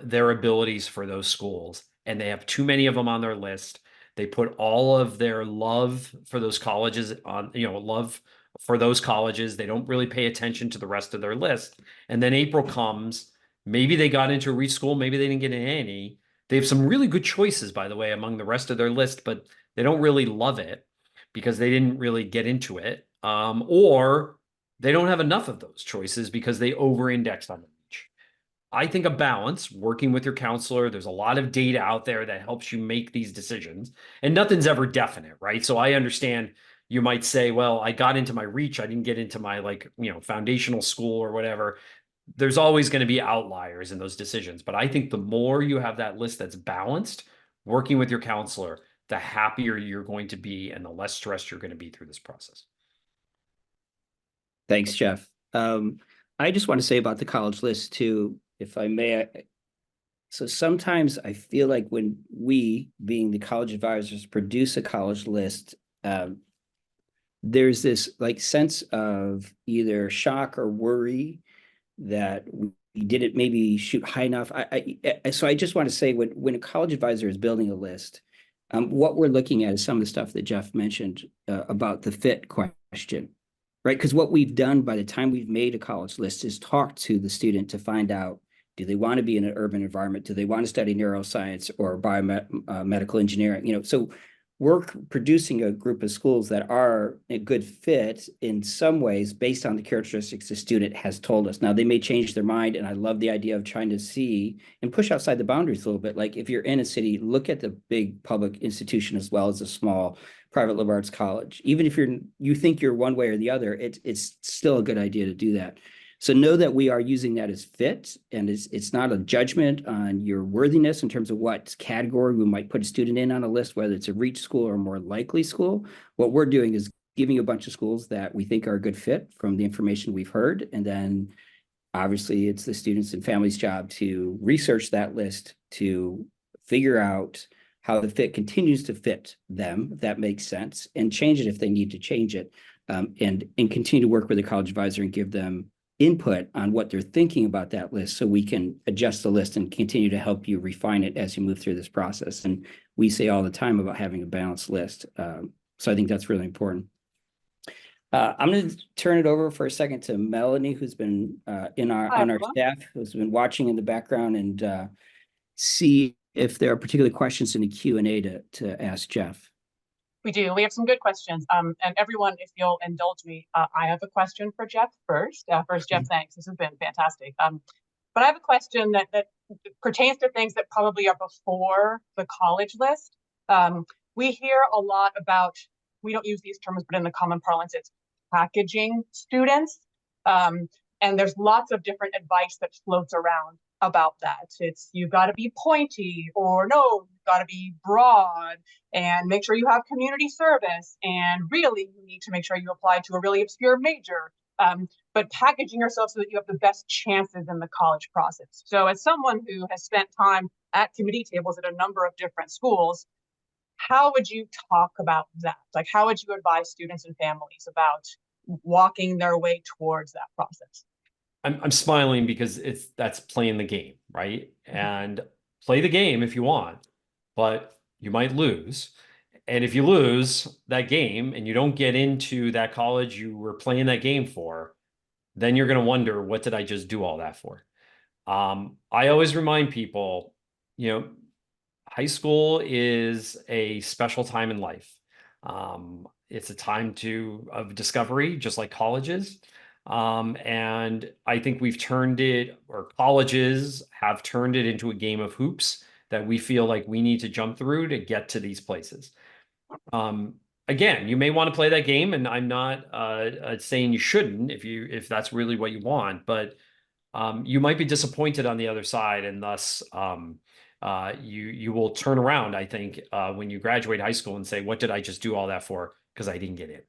their abilities for those schools. And they have too many of them on their list. They put all of their love for those colleges on, love for those colleges. They don't really pay attention to the rest of their list. And then April comes, maybe they got into a reach school, maybe they didn't get in any. They have some really good choices, by the way, among the rest of their list, but they don't really love it because they didn't really get into it. Or they don't have enough of those choices because they over-indexed on them. I think a balance, working with your counselor, there's a lot of data out there that helps you make these decisions, and nothing's ever definite, right? So I understand you might say, well, I got into my reach, I didn't get into my foundational school or whatever. There's always going to be outliers in those decisions. But I think the more you have that list that's balanced, working with your counselor, the happier you're going to be and the less stressed you're going to be through this process. Thanks, Jeff. I just want to say about the college list too, if I may. So sometimes I feel like when we, being the college advisors, produce a college list, there's this sense of either shock or worry that we didn't maybe shoot high enough. So I just want to say, when a college advisor is building a list, what we're looking at is some of the stuff that Jeff mentioned about the fit question, right? Because what we've done by the time we've made a college list is talk to the student to find out, do they want to be in an urban environment? Do they want to study neuroscience or biomedical engineering? So we're producing a group of schools that are a good fit in some ways based on the characteristics the student has told us. Now, they may change their mind, and I love the idea of trying to see and push outside the boundaries a little bit. Like if you're in a city, look at the big public institution as well as a small private liberal arts college. Even if you think you're one way or the other, it's still a good idea to do that. So know that we are using that as fit, and it's not a judgment on your worthiness in terms of what category we might put a student in on a list, whether it's a reach school or a more likely school. What we're doing is giving you a bunch of schools that we think are a good fit from the information we've heard. And then obviously it's the students and families' job to research that list to figure out how the fit continues to fit them, if that makes sense, and change it if they need to change it, and continue to work with the college advisor and give them input on what they're thinking about that list so we can adjust the list and continue to help you refine it as you move through this process. And we say all the time about having a balanced list. So I think that's really important. I'm going to turn it over for a second to Melanie, who's been on our staff, who's been watching in the background and see if there are particular questions in the Q&A to ask Jeff. We do. We have some good questions. And everyone, if you'll indulge me, I have a question for Jeff first. First, Jeff, thanks. This has been fantastic. But I have a question that pertains to things that probably are before the college list. We hear a lot about, we don't use these terms, but in the common parlance, it's packaging students. And there's lots of different advice that floats around about that. It's you've got to be pointy, or no, you've got to be broad, and make sure you have community service, and really you need to make sure you apply to a really obscure major. But packaging yourself so that you have the best chances in the college process. So as someone who has spent time at committee tables at a number of different schools, how would you talk about that? Like, how would you advise students and families about walking their way towards that process? I'm smiling because that's playing the game, right? And play the game if you want, but you might lose. And if you lose that game and you don't get into that college you were playing that game for, then you're going to wonder, what did I just do all that for? I always remind people, high school is a special time in life. It's a time of discovery, just like colleges. And I think we've turned it, or colleges have turned it, into a game of hoops that we feel like we need to jump through to get to these places. Again, you may want to play that game, and I'm not saying you shouldn't if that's really what you want, but you might be disappointed on the other side, and thus you will turn around, I think, when you graduate high school and say, what did I just do all that for? Because I didn't get it.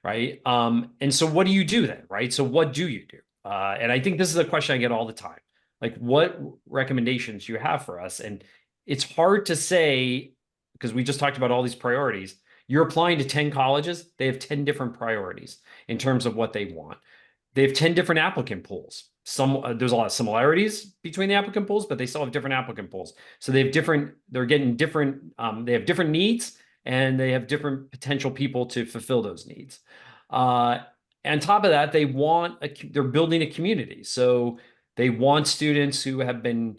Right. And so what do you do then? Right. So what do you do? And I think this is a question I get all the time. Like, what recommendations do you have for us? And it's hard to say, because we just talked about all these priorities. You're applying to 10 colleges. They have 10 different priorities in terms of what they want. They have 10 different applicant pools. There's a lot of similarities between the applicant pools, but they still have different applicant pools. So they have they're getting different, they have different needs, and they have different potential people to fulfill those needs. On top of that, they're building a community. So they want students who have been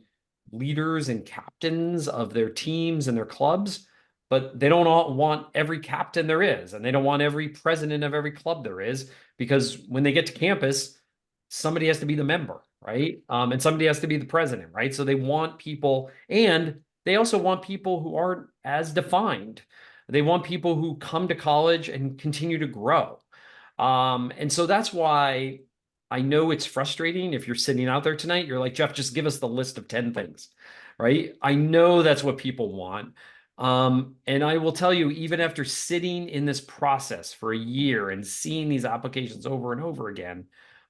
leaders and captains of their teams and their clubs, but they don't all want every captain there is, and they don't want every president of every club there is, because when they get to campus, somebody has to be the member, right? And somebody has to be the president, right? So they want people, and they also want people who aren't as defined. They want people who come to college and continue to grow. And so that's why I know it's frustrating if you're sitting out there tonight, you're like, Jeff, just give us the list of 10 things, right? I know that's what people want. And I will tell you, even after sitting in this process for a year and seeing these applications over and over again,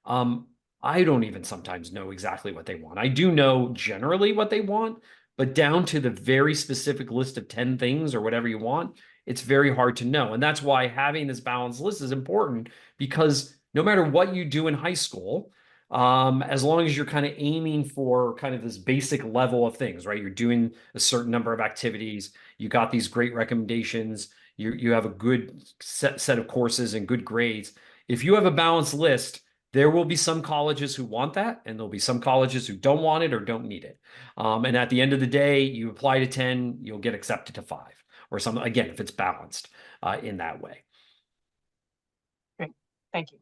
I don't even sometimes know exactly what they want. I do know generally what they want, but down to the very specific list of 10 things or whatever you want, it's very hard to know. And that's why having this balanced list is important, because no matter what you do in high school, as long as you're kind of aiming for kind of this basic level of things, right? You're doing a certain number of activities, you got these great recommendations, you have a good set of courses and good grades. If you have a balanced list, there will be some colleges who want that, and there'll be some colleges who don't want it or don't need it. And at the end of the day, you apply to 10, you'll get accepted to 5 or something, again, if it's balanced in that way. Great, thank you.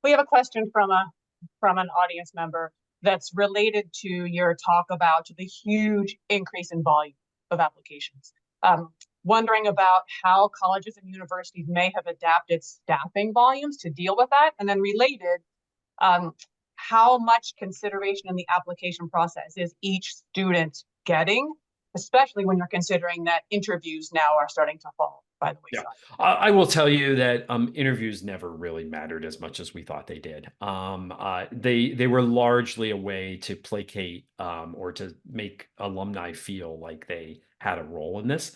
We have a question from an audience member that's related to your talk about the huge increase in volume of applications. Wondering about how colleges and universities may have adapted staffing volumes to deal with that, and then related, how much consideration in the application process is each student getting, especially when you're considering that interviews now are starting to fall by the wayside. Yeah. I will tell you that interviews never really mattered as much as we thought they did. They were largely a way to placate or to make alumni feel like they had a role in this.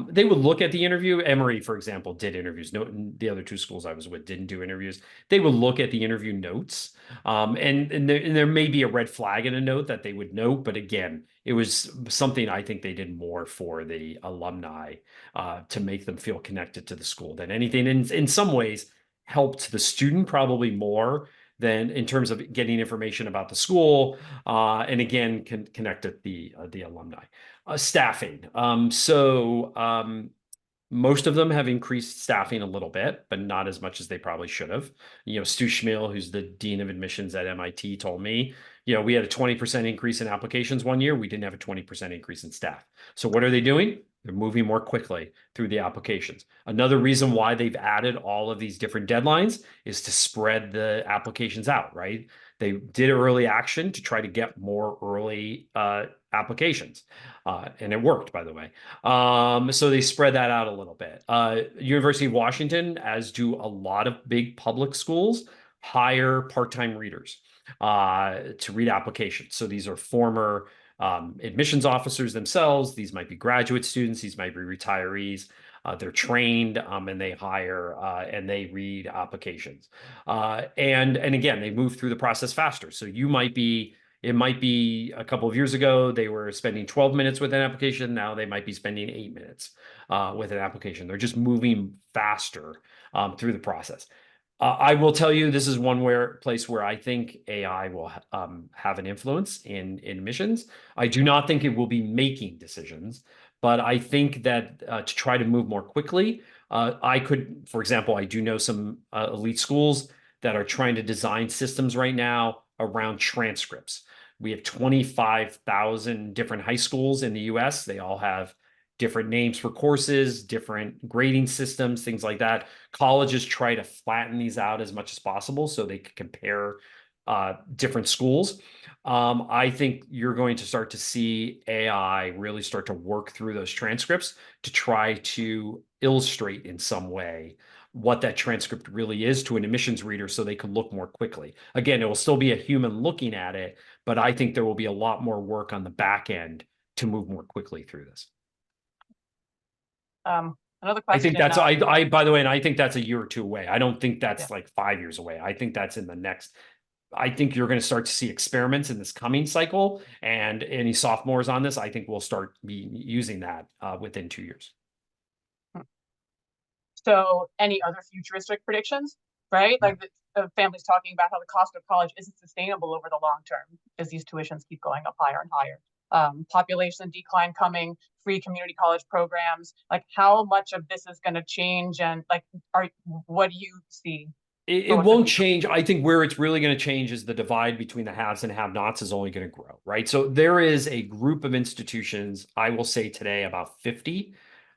They would look at the interview. Emory, for example, did interviews. No, the other 2 schools I was with didn't do interviews. They would look at the interview notes, and there may be a red flag in a note that they would note, but again, it was something I think they did more for the alumni to make them feel connected to the school than anything. In some ways, helped the student probably more than in terms of getting information about the school, and again, can connect at the alumni. Staffing. Most of them have increased staffing a little bit, but not as much as they probably should have. Stu Schmiel, who's the dean of admissions at MIT, told me, we had a 20% increase in applications one year. We didn't have a 20% increase in staff. So what are they doing? They're moving more quickly through the applications. Another reason why they've added all of these different deadlines is to spread the applications out, right? They did early action to try to get more early applications. And it worked, by the way. So they spread that out a little bit. University of Washington, as do a lot of big public schools, hire part-time readers to read applications. So these are former admissions officers themselves. These might be graduate students. These might be retirees. They're trained and they hire and they read applications. And again, they move through the process faster. So it might be a couple of years ago, they were spending 12 minutes with an application. Now they might be spending 8 minutes with an application. They're just moving faster through the process. I will tell you, this is one place where I think AI will have an influence in admissions. I do not think it will be making decisions, but I think that to try to move more quickly, for example, I do know some elite schools that are trying to design systems right now around transcripts. We have 25,000 different high schools in the US. They all have different names for courses, different grading systems, things like that. Colleges try to flatten these out as much as possible so they can compare different schools. I think you're going to start to see AI really start to work through those transcripts to try to illustrate in some way what that transcript really is to an admissions reader so they can look more quickly. Again, it will still be a human looking at it, but I think there will be a lot more work on the back end to move more quickly through this. Another I think question. that's by the way, and I think that's a year or two away. I don't think that's like 5 years away. I think that's in the next. I think you're going to start to see experiments in this coming cycle, and any sophomores on this, I think we'll start using that within 2 years. So any other futuristic predictions, right? Like the families talking about how the cost of college isn't sustainable over the long term as these tuitions keep going up higher and higher. Population decline coming, free community college programs, like how much of this is going to change, and like what do you see? It won't change. I think where it's really going to change is the divide between the haves and have-nots is only going to grow, right? So there is a group of institutions, I will say today about 50.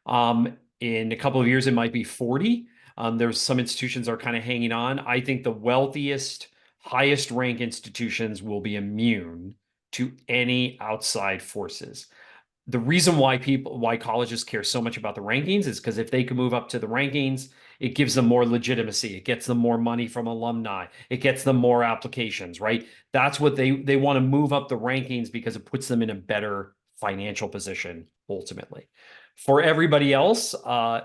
In a couple of years, it might be 40. There's some institutions are kind of hanging on. I think the wealthiest, highest rank institutions will be immune to any outside forces. The reason why colleges care so much about the rankings is because if they can move up to the rankings, it gives them more legitimacy. It gets them more money from alumni. It gets them more applications, right? That's what they want to move up the rankings because it puts them in a better financial position ultimately. For everybody else,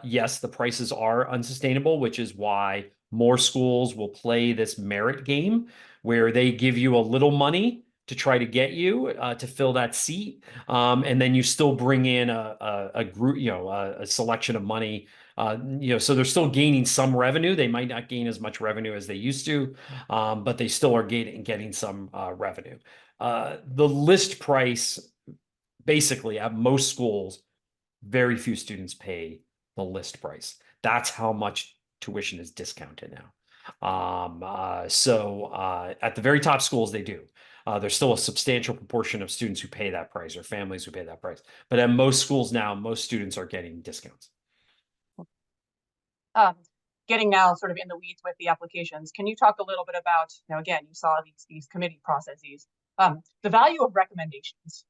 yes, the prices are unsustainable, which is why more schools will play this merit game where they give you a little money to try to get you to fill that seat, and then you still bring in a group, a selection of money, so they're still gaining some revenue. They might not gain as much revenue as they used to, but they still are getting some revenue. The list price, basically, at most schools, very few students pay the list price. That's how much tuition is discounted now. So at the very top schools, they do. There's still a substantial proportion of students who pay that price or families who pay that price. But at most schools now, most students are getting discounts. Getting now sort of in the weeds with the applications, can you talk a little bit about, again, you saw these committee processes, the value of recommendations.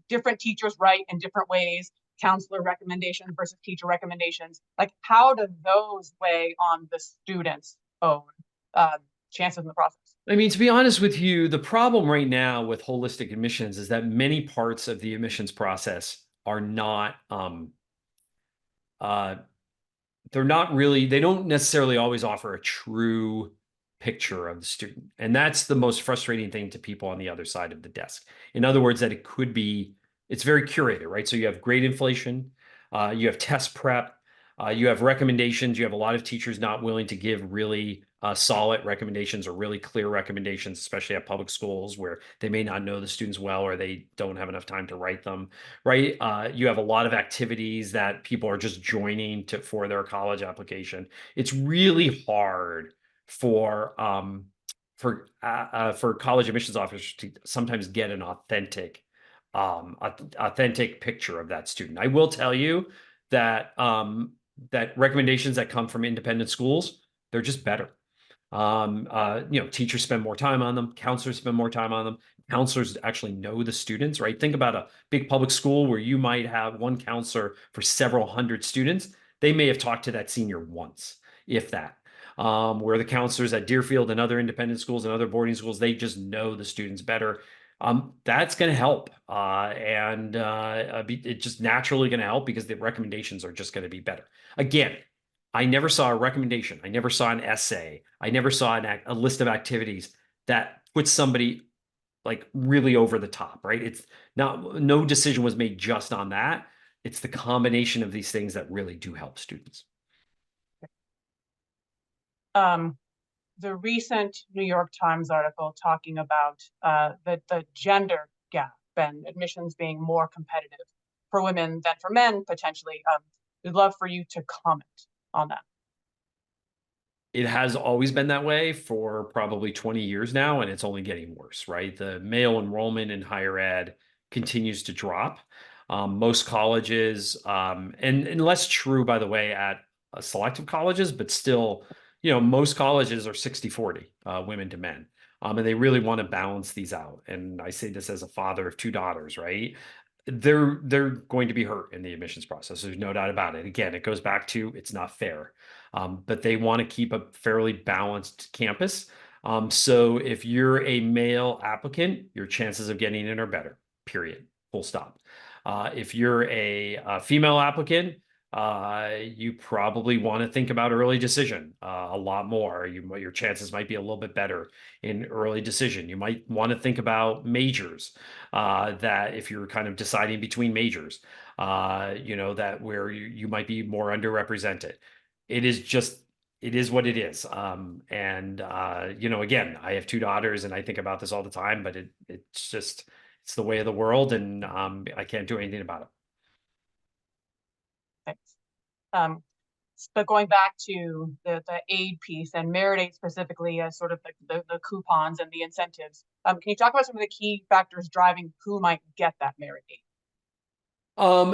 Different teachers write in different ways, counselor recommendations versus teacher recommendations. Like, how do those weigh on the student's own chances in the process? I mean, to be honest with you, the problem right now with holistic admissions is that many parts of the admissions process are not, they don't necessarily always offer a true picture of the student. And that's the most frustrating thing to people on the other side of the desk. In other words, that it's very curated, right? So you have grade inflation, you have test prep, You have recommendations. You have a lot of teachers not willing to give really solid recommendations or really clear recommendations, especially at public schools where they may not know the students well or they don't have enough time to write them, right? You have a lot of activities that people are just joining for their college application. It's really hard for college admissions officers to sometimes get an authentic picture of that student. I will tell you that that recommendations that come from independent schools, they're just better. Teachers spend more time on them, counselors spend more time on them. Counselors actually know the students, right? Think about a big public school where you might have one counselor for several hundred students. They may have talked to that senior once, if that. Where the counselors at Deerfield and other independent schools and other boarding schools, they just know the students better. That's going to help. It's just naturally going to help because the recommendations are just going to be better. Again, I never saw a recommendation. I never saw an essay. I never saw a list of activities that puts somebody like really over the top, right? It's not, no decision was made just on that. It's the combination of these things that really do help students. The recent New York Times article talking about the gender gap and admissions being more competitive for women than for men, potentially. We'd love for you to comment on that. It has always been that way for probably 20 years now, and it's only getting worse, right? The male enrollment in higher ed continues to drop. Most colleges, and less true, by the way, at selective colleges, but still, most colleges are 60-40, women to men. And they really want to balance these out. And I say this as a father of two daughters, right? They're going to be hurt in the admissions process. There's no doubt about it. Again, it goes back to it's not fair. But they want to keep a fairly balanced campus. So if you're a male applicant, your chances of getting in are better, period, full stop. If you're a female applicant, you probably want to think about early decision a lot more. Your chances might be a little bit better in early decision. You might want to think about majors that if you're kind of deciding between majors, that where you might be more underrepresented. It is what it is. Again, I have two daughters and I think about this all the time, but it's the way of the world, and I can't do anything about it. Thanks. But going back to the aid piece and merit aid specifically as sort of the coupons and the incentives, can you talk about some of the key factors driving who might get that merit aid?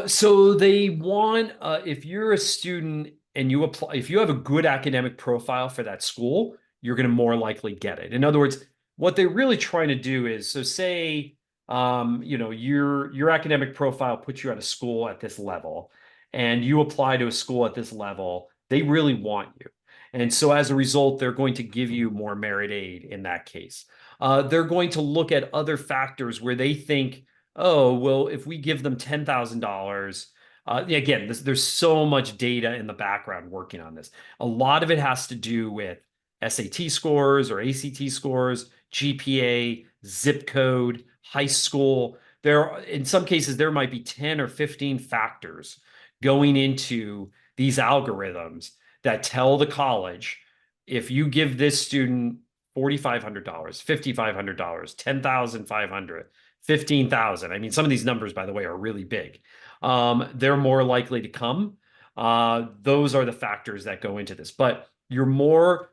So they want, if you're a student and you apply, if you have a good academic profile for that school, you're going to more likely get it. In other words, what they're really trying to do is, so say, your academic profile puts you at a school at this level, and you apply to a school at this level, they really want you. And so as a result, they're going to give you more merit aid in that case. They're going to look at other factors where they think, oh, well, if we give them $10,000, again, there's so much data in the background working on this. A lot of it has to do with SAT scores or ACT scores, GPA, zip code, high school. In some cases, there might be 10 or 15 factors going into these algorithms that tell the college, if you give this student $4,500, $5,500, $10,500, 15,000. I mean, some of these numbers, by the way, are really big. They're more likely to come. Those are the factors that go into this. But you're more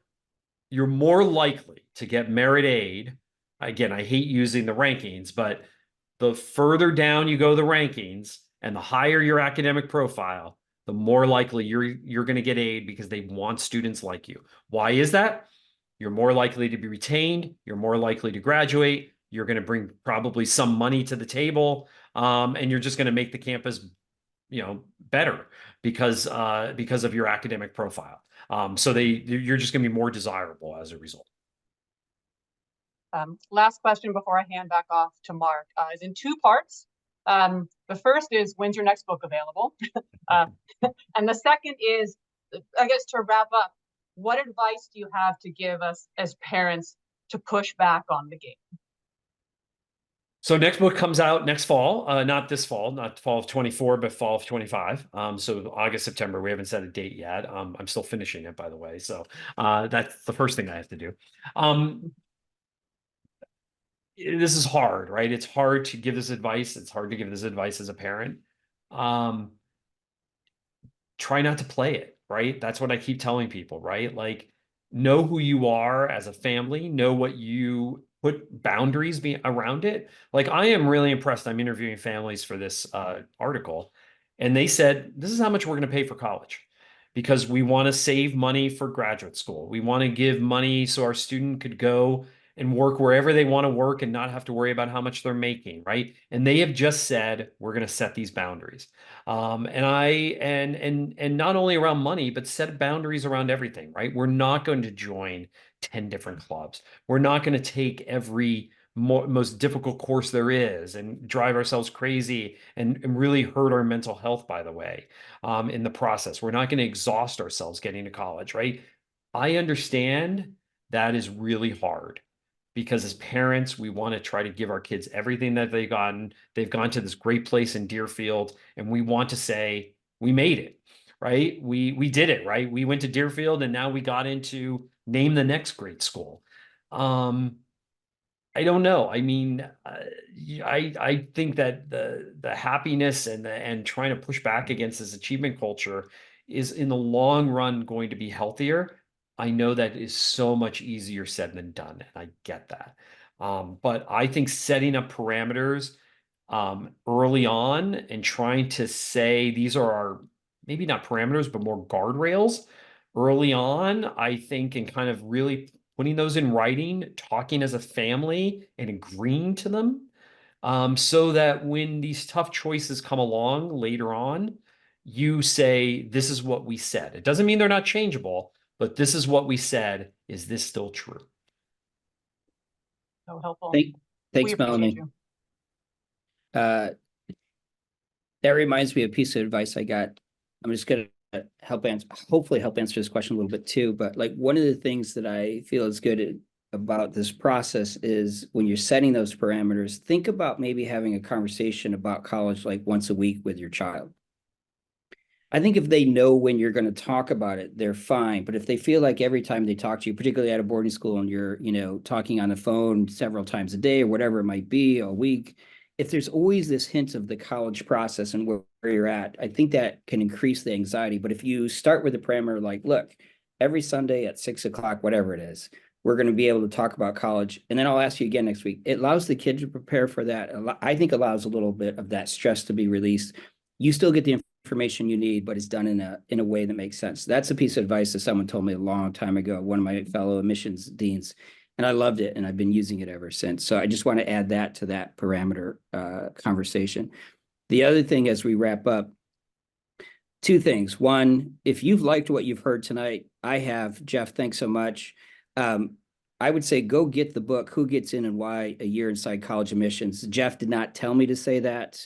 likely to get merit aid. Again, I hate using the rankings, but the further down you go the rankings and the higher your academic profile, the more likely you're going to get aid because they want students like you. Why is that? You're more likely to be retained. You're more likely to graduate. You're going to bring probably some money to the table, and you're just going to make the campus, better because of your academic profile. So you're just going to be more desirable as a result. Last question before I hand back off to Mark is in two parts. The first is, when's your next book available? And the second is, I guess, to wrap up, what advice do you have to give us as parents to push back on the game? So next book comes out next fall, not this fall, not fall of 24, but fall of 25. So August, September. We haven't set a date yet. I'm still finishing it, by the way. So that's the first thing I have to do. Um, this is hard, right? It's hard to give this advice. It's hard to give this advice as a parent. Um, Try not to play it, right? That's what I keep telling people, right? Like, know who you are as a family, know what you put boundaries around it. Like, I am really impressed. I'm interviewing families for this article, and they said, this is how much we're going to pay for college because we want to save money for graduate school. We want to give money so our student could go and work wherever they want to work and not have to worry about how much they're making, right? And they have just said, we're going to set these boundaries. And not only around money, but set boundaries around everything, right? We're not going to join 10 different clubs. We're not going to take every most difficult course there is and drive ourselves crazy and really hurt our mental health, by the way, in the process. We're not going to exhaust ourselves getting to college, right? I understand that is really hard because as parents, we want to try to give our kids everything that they've gotten. They've gone to this great place in Deerfield, and we want to say we made it, right? We did it, right? We went to Deerfield, and now we got into name the next great school. Um, I don't know. I mean, I think that the happiness and trying to push back against this achievement culture is in the long run going to be healthier. I know that is so much easier said than done, and I get that. But I think setting up parameters early on and trying to say these are our maybe not parameters, but more guardrails early on, I think, and kind of really putting those in writing, talking as a family and agreeing to them, so that when these tough choices come along later on, you say, this is what we said. It doesn't mean they're not changeable, but this is what we said. Is this still true? So helpful. Thank, We thanks, appreciate Melanie. you. That reminds me of a piece of advice I got. I'm just going to hopefully help answer this question a little bit too. But like one of the things that I feel is good about this process is when you're setting those parameters, think about maybe having a conversation about college like once a week with your child. I think if they know when you're going to talk about it, they're fine. But if they feel like every time they talk to you, particularly at a boarding school, and you're, talking on the phone several times a day or whatever it might be, a week, if there's always this hint of the college process and where you're at, I think that can increase the anxiety. But if you start with a parameter like, look, every Sunday at 6 o'clock, whatever it is, we're going to be able to talk about college. And then I'll ask you again next week. It allows the kid to prepare for that. I think allows a little bit of that stress to be released. You still get the information you need, but it's done in a way that makes sense. That's a piece of advice that someone told me a long time ago, one of my fellow admissions deans, and I loved it, and I've been using it ever since. So I just want to add that to that parameter conversation. The other thing as we wrap up, two things. One, if you've liked what you've heard tonight, I have. Jeff, thanks so much. I would say go get the book, Who Gets In and Why, A Year Inside College Admissions. Jeff did not tell me to say that,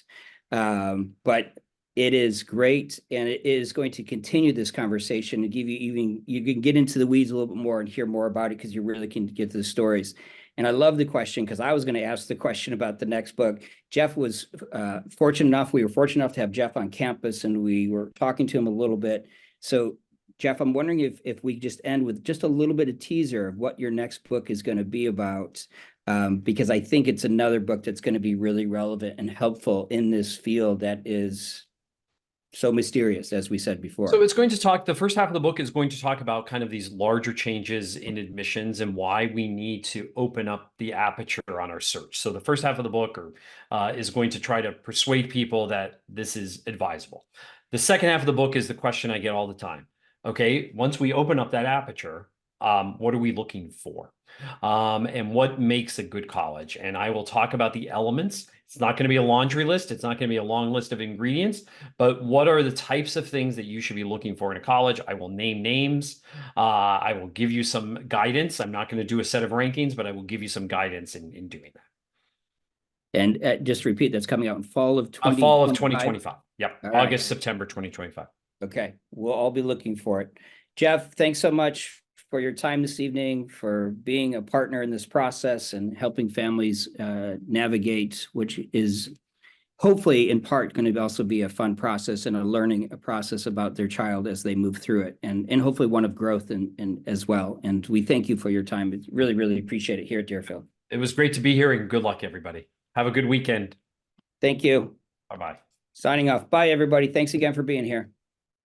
but it is great, and it is going to continue this conversation and give you you can get into the weeds a little bit more and hear more about it because you really can get to the stories. And I love the question because I was going to ask the question about the next book. Jeff was fortunate enough. We were fortunate enough to have Jeff on campus, and we were talking to him a little bit. So, Jeff, I'm wondering if we just end with just a little bit of teaser of what your next book is going to be about, because I think it's another book that's going to be really relevant and helpful in this field that is so mysterious, as we said before. So it's going to talk, the first half of the book is going to talk about kind of these larger changes in admissions and why we need to open up the aperture on our search. So the first half of the book is going to try to persuade people that this is advisable. The second half of the book is the question I get all the time. Okay, once we open up that aperture, what are we looking for? And what makes a good college? And I will talk about the elements. It's not going to be a laundry list. It's not going to be a long list of ingredients, but what are the types of things that you should be looking for in a college? I will name names. I will give you some guidance. I'm not going to do a set of rankings, but I will give you some guidance in doing that. And just repeat, that's coming out in fall of 2025? Fall of 2025. Yep. All right. September 2025. Okay. We'll all be looking for it. Jeff, thanks so much for your time this evening, for being a partner in this process and helping families navigate, which is hopefully in part going to also be a fun process and a learning process about their child as they move through it, and hopefully one of growth and as well. And we thank you for your time. It's really, really appreciate it here at Deerfield. It was great to be here, and good luck, everybody. Have a good weekend. Thank you. Bye-bye. Signing off. Bye, everybody. Thanks again for being here.